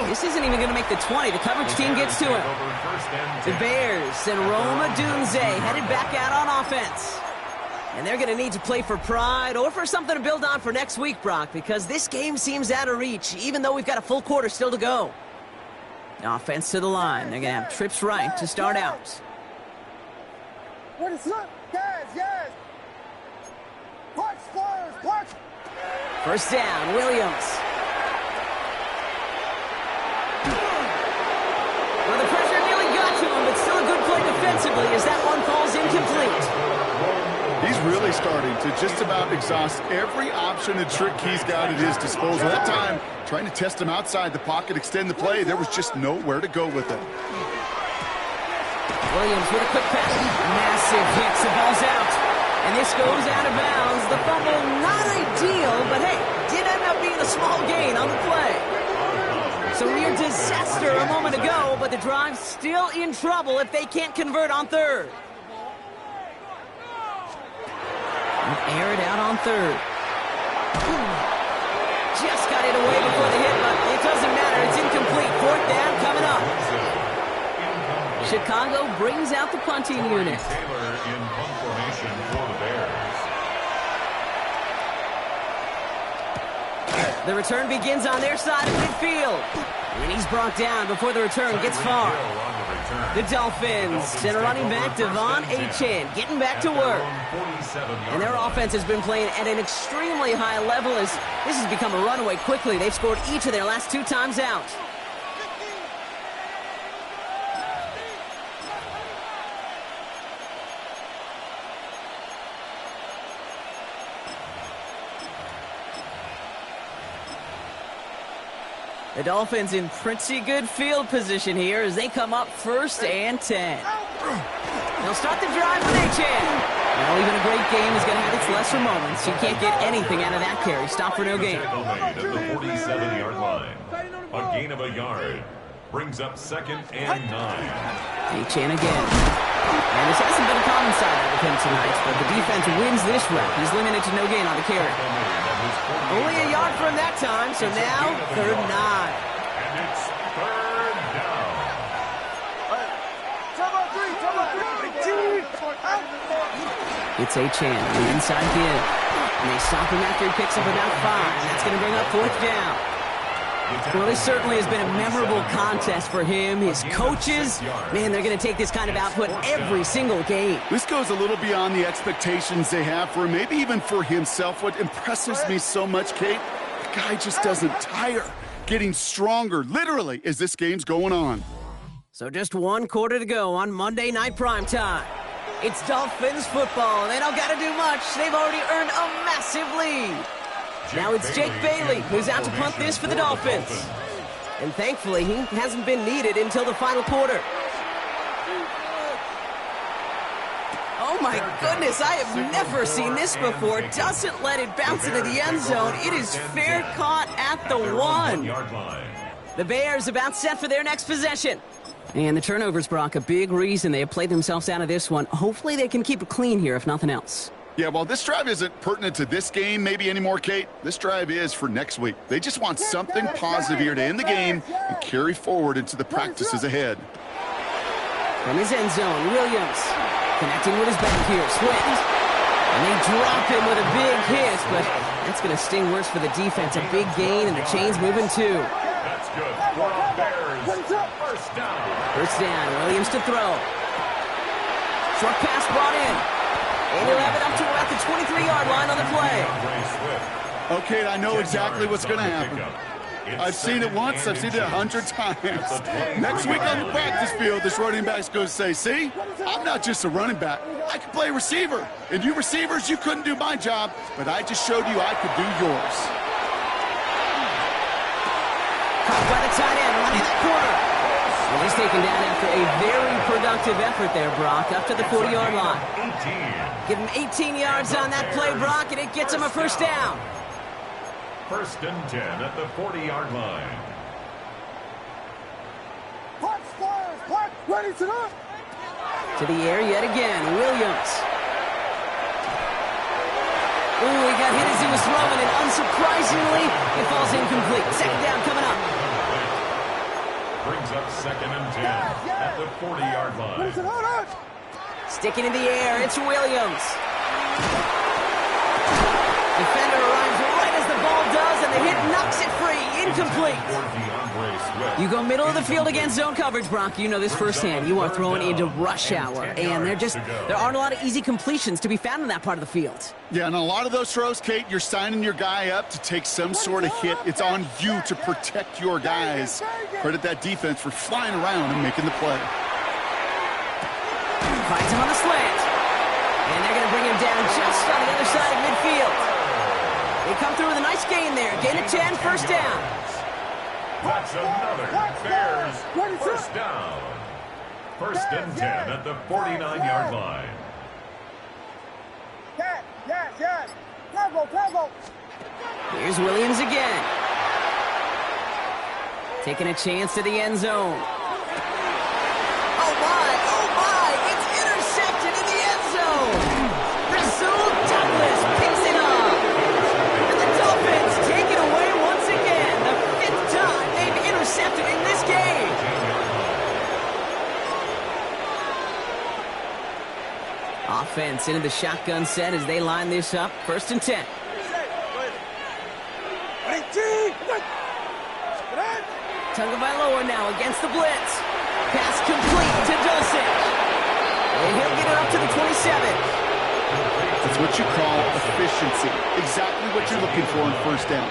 This isn't even going to make the 20. The coverage team gets to him. The Bears and Roma Dunze headed back out on offense. And they're going to need to play for pride or for something to build on for next week, Brock, because this game seems out of reach, even though we've got a full quarter still to go. Offense to the line. They're going to have trips right to start out. What is up? Guys, yes. Watch players, watch. First down, Williams. Well, the pressure nearly got to him, but still a good play defensively as that one falls incomplete. He's really starting to just about exhaust every option and trick he's got at his disposal. That time, trying to test him outside the pocket, extend the play, there was just nowhere to go with it. Williams with a quick pass. Massive hits. The ball's out. And this goes out of bounds. The fumble, not ideal, but hey, did end up being a small gain on the play. So near disaster a moment ago, but the drive's still in trouble if they can't convert on third. Air it out on third. Just got it away before the hit, but it doesn't matter. It's incomplete. 4th down coming up. Chicago brings out the punting unit. Taylor in punt formation for the Bears. The return begins on their side of midfield. And he's brought down before the return gets far. The Dolphins send a running back, Devon Achane, getting back to work. And their offense has been playing at an extremely high level as this has become a runaway quickly. They've scored each of their last 2 times out. The Dolphins in pretty good field position here as they come up 1st and 10. They'll start the drive with A-Chan. Well, even a great game is going to have its lesser moments. You can't get anything out of that carry. Stop for no gain. Tackle made at the 47-yard line. A gain of a yard. Brings up 2nd and 9. A-Chan again. And this hasn't been a common side out of him tonight, but the defense wins this rep. He's limited to no gain on the carry. Only a yard from that time, so now 3rd and 9. And it's 3rd down. It's A-Chan on the inside give. And they stop him after he picks up about 5. And that's going to bring up 4th down. Well, this certainly has been a memorable contest for him. His coaches, man, they're going to take this kind of output every single game. This goes a little beyond the expectations they have for him, maybe even for himself. What impresses me so much, Kate, the guy just doesn't tire. Getting stronger, literally, as this game's going on. So just 1 quarter to go on Monday Night Primetime. It's Dolphins football, and they don't got to do much. They've already earned a massive lead. Now it's Jake Bailey who's out to punt this for the Dolphins. And thankfully, he hasn't been needed until the final quarter. Oh my goodness, I have never seen this before. Doesn't let it bounce into the end zone. It is fair caught at the 1. The Bears about set for their next possession. And the turnovers, Brock, a big reason they have played themselves out of this one. Hopefully they can keep it clean here, if nothing else. Yeah, while this drive isn't pertinent to this game maybe anymore, Kate, this drive is for next week. They just want something positive here to end the game and carry forward into the practices ahead. From his end zone, Williams connecting with his back here, Swift. And they drop him with a big hit, but that's going to sting worse for the defense. A big gain, and the chain's moving too. That's good for the Bears. 1st down. 1st down, Williams to throw. Short pass brought in. And he'll have it up to about the 23-yard line on the play. Okay, I know exactly what's going to happen. I've seen it once, I've seen it 100 times. Next week on the practice field, this running back's going to say, see, I'm not just a running back. I can play receiver. And you receivers, you couldn't do my job, but I just showed you I could do yours. Caught by the tight end, running that corner. And he's taken down after a very productive effort there, Brock, up to the 40-yard line. Give him 18 yards on that play, Brock, and it gets him a 1st down. 1st and 10 at the 40-yard line. To the air yet again, Williams. Ooh, he got hit as he was throwing, and unsurprisingly, it falls incomplete. 2nd down coming up. Brings up 2nd and 10 at the 40-yard line. Sticking in the air, it's Williams. Defender arrives right as the ball does, and the hit knocks it free. Incomplete. You go middle of the field against zone coverage, Brock. You know this firsthand. You are throwing into rush hour, and there aren't a lot of easy completions to be found in that part of the field. Yeah, and a lot of those throws, Kate, you're signing your guy up to take some sort of hit. It's on you to protect your guys. Credit that defense for flying around and making the play. Finds him on the slant. And they're going to bring him down just on the other side of midfield. They come through with a nice gain there. Gain of 10, 1st down. That's another Bears 1st down. 1st and 10 at the 49-yard line. Here's Williams again. Taking a chance to the end zone. Oh my, it's intercepted in the end zone. Rasul Douglas picks it up. And the Dolphins take it away once again. The 5th time they've intercepted in this game. Offense into the shotgun set as they line this up. 1st and 10. Tagovailoa now against the blitz. Pass complete to Dulcich. And he'll get it up to the 27. That's what you call efficiency. Exactly what you're looking for in 1st down.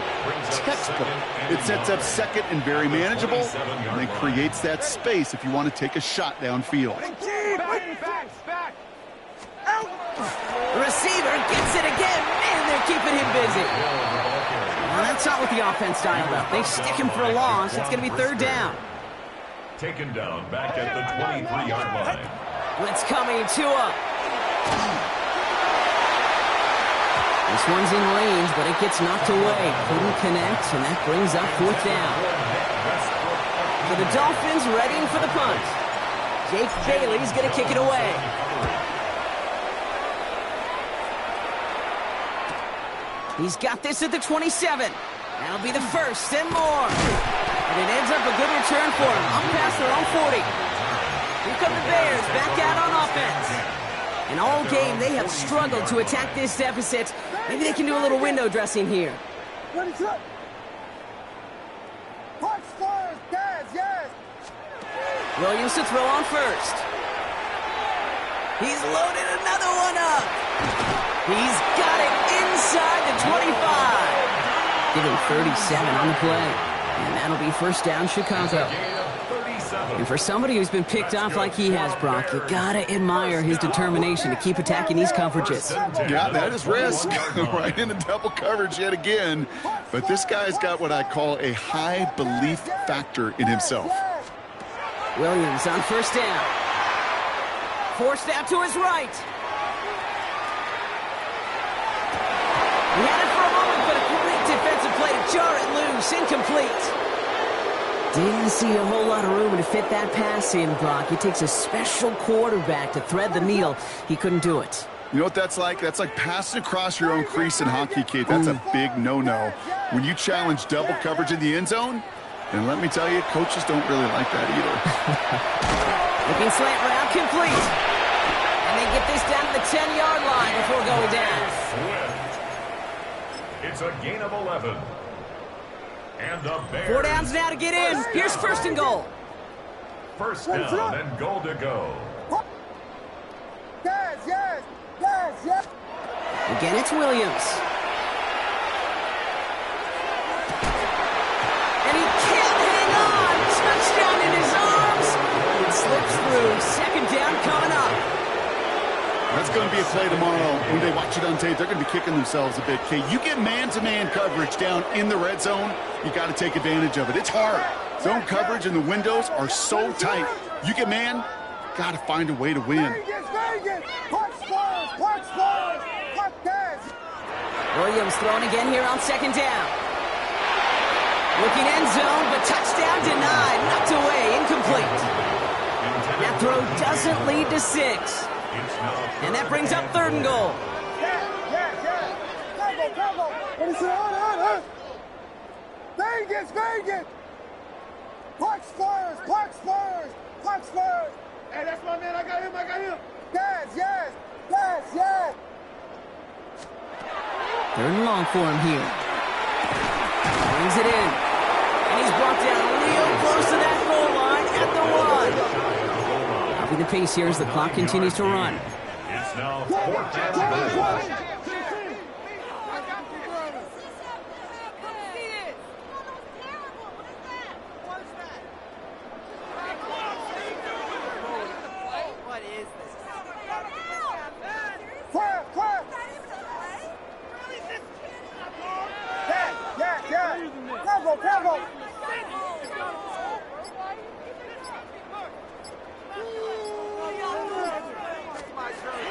Textbook. It sets up 2nd and very manageable, and it creates that space if you want to take a shot downfield. The receiver gets it again. Man, they're keeping him busy. Well, that's not with the offense dialed up. They stick him for a loss. It's going to be third down. Taken down back at the 23-yard line. Blitz coming to him. This one's in range, but it gets knocked away. Couldn't connect, and that brings up fourth down. For the Dolphins, readying for the punt. Jake Bailey's going to kick it away. He's got this at the 27. That'll be the first and more. And it ends up a good return for him. Up past their own 40. Here come the Bears back out on offense. And all game, they have struggled to attack this deficit. Maybe they can do a little window dressing here. Williams to throw on first. He's loaded another one up. He's got it inside the 25. Give him 37 on the play. And that'll be first down, Chicago. And for somebody who's been picked off like he has, Brock, you gotta admire his determination to keep attacking these coverages. Yeah, that is risk. Right into double coverage yet again. But this guy's got what I call a high belief factor in himself. Williams on first down. Forced out to his right. He had it for a moment, but a great defensive play to jar it loose. Incomplete. Didn't see a whole lot of room to fit that pass in, Brock. It takes a special quarterback to thread the needle. He couldn't do it. You know what that's like? That's like passing across your own crease in hockey, Kate. That's a big no-no. When you challenge double coverage in the end zone, and let me tell you, coaches don't really like that either. Looking slant route, complete. And they get this down to the 10-yard line before going down. It's a gain of 11. And the Bears. 4 downs now to get in. Here's first and goal. First down and goal to go. Yes. Again, it's Williams. And he can't hang on. Touchdown in his arms. It slips through. Second down coming up. That's going to be a play tomorrow. When they watch it on tape, they're going to be kicking themselves a bit. Kate, you get man-to-man coverage down in the red zone, you got to take advantage of it. It's hard. Zone coverage and the windows are so tight. You get man, got to find a way to win. Williams throwing again here on second down. Looking end zone, but touchdown denied. Knocked away, incomplete. That throw doesn't lead to 6. And that brings up third and goal. Vegas! Park Spurs! Hey, that's my man. I got him. Yes! Third and long for him here. Brings it in. And he's brought down real close to that goal line at the 1. Copy the pace here as the clock continues to run. It's now 4th down.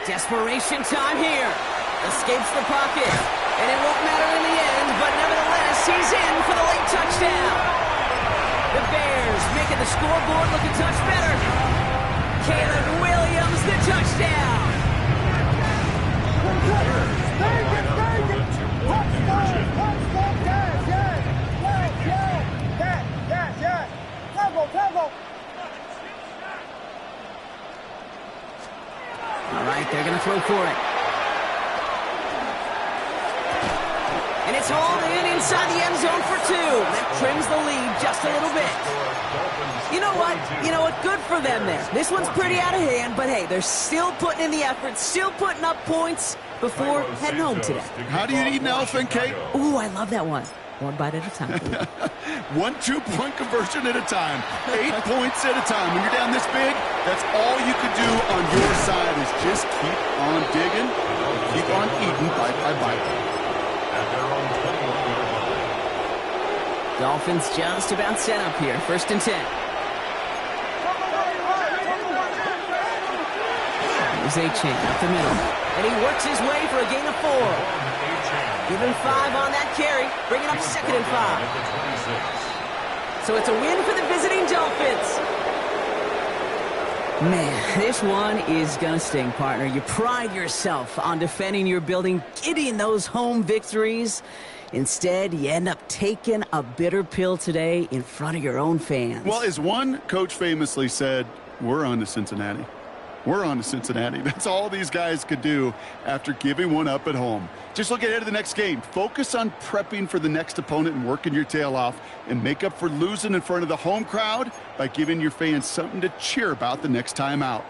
Desperation time here. Escapes the pocket. And it won't matter in the end, but nevertheless, he's in for the late touchdown. The Bears making the scoreboard look a touch better. Caleb Williams, the touchdown. All right, they're going to throw for it. And it's hauled in inside the end zone for 2. That trims the lead just a little bit. You know what? Good for them there. This one's pretty out of hand, but hey, they're still putting in the effort, still putting up points before heading home today. How do you eat an elephant, Kate? Ooh, I love that one. One bite at a time. 1 2-point conversion at a time. 8 points at a time. When you're down this big, that's all you can do on your side is just keep on digging, keep on eating bite by bite. At their own 21-yard line. Dolphins just about set up here. 1st and 10. Here's A-Chain up the middle. And he works his way for a gain of 4. Give him 5 on that carry. Bringing up 2nd and 5. So it's a win for the visiting Dolphins. Man, this one is gonna sting, partner. You pride yourself on defending your building, getting those home victories. Instead, you end up taking a bitter pill today in front of your own fans. Well, as one coach famously said, we're on to Cincinnati. We're on to Cincinnati. That's all these guys could do after giving one up at home. Just look ahead to the next game. Focus on prepping for the next opponent and working your tail off, and make up for losing in front of the home crowd by giving your fans something to cheer about the next time out.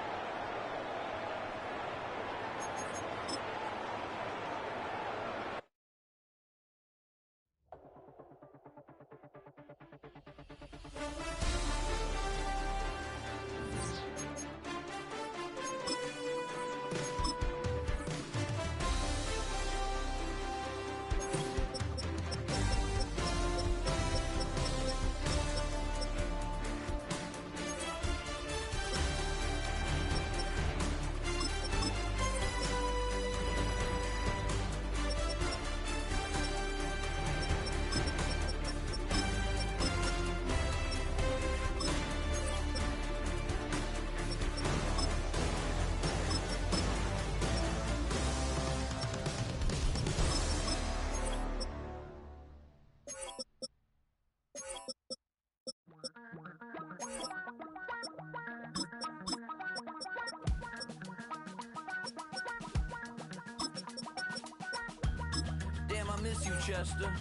Damn, I miss you, Chester.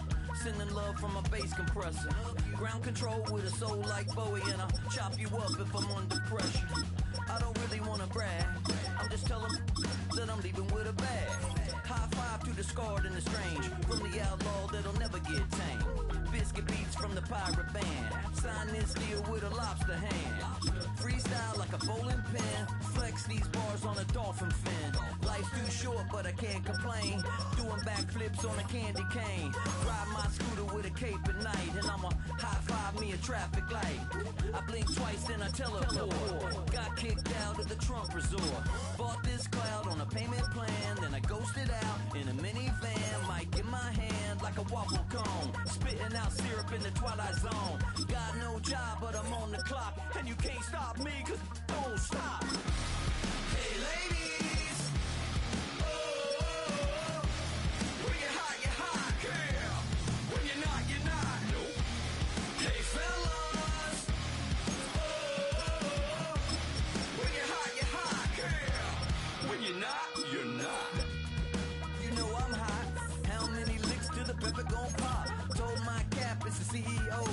Sending love from a bass compressor. Ground control with a soul like Bowie, and I'll chop you up if I'm under pressure. I don't really want to brag. I'm just telling that I'm leaving with a bag. High five to the scarred and the strange. From the outlaw that'll never get tamed. Biscuit beats from the pirate band. Sign this deal with a lobster hand. Freestyle like a bowling pin. Flex these bars on a dolphin fin. Life's too short, but I can't complain. Doing backflips on a candy cane. Ride my scooter with a cape at night. And I'ma high five me a traffic light. I blink twice, then I teleport. Got kicked out of the Trump resort. Bought this cloud on a payment plan. Then I ghosted out in a minivan. Mic in my hand like a waffle cone. Spitting out syrup in the twilight zone. Got no job, but I'm on the clock. And you can't stop me, cause don't stop. Hey ladies, oh, when you're hot, girl. When you're not, nope. Hey fellas, oh, when you're hot, girl. When you're not. You know I'm hot. How many licks till the pepper gon' pop? Told my cap it's the CEO.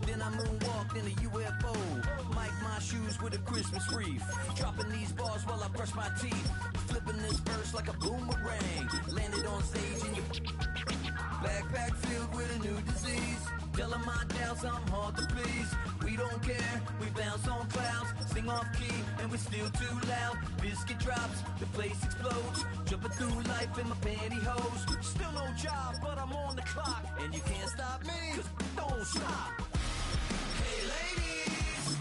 Then I moonwalked in a UFO. Mic my shoes with a Christmas wreath. Dropping these bars while I brush my teeth. Flipping this verse like a boomerang. Landed on stage in your backpack filled with a new disease. Telling my doubts I'm hard to please. We don't care, we bounce on clouds. Sing off key and we're still too loud. Biscuit drops, the place explodes. Jumping through life in my pantyhose. Still no job, but I'm on the clock. And you can't stop me, cause don't stop. Hey ladies,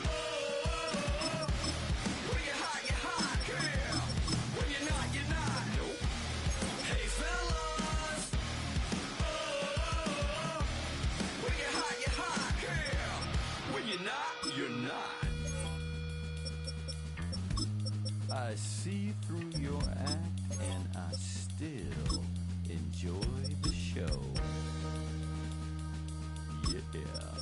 oh, when you're hot, girl. When you're not, nope. Hey fellas, oh, when you're hot, girl. When you're not. I see through your act and I still enjoy the show. Yeah.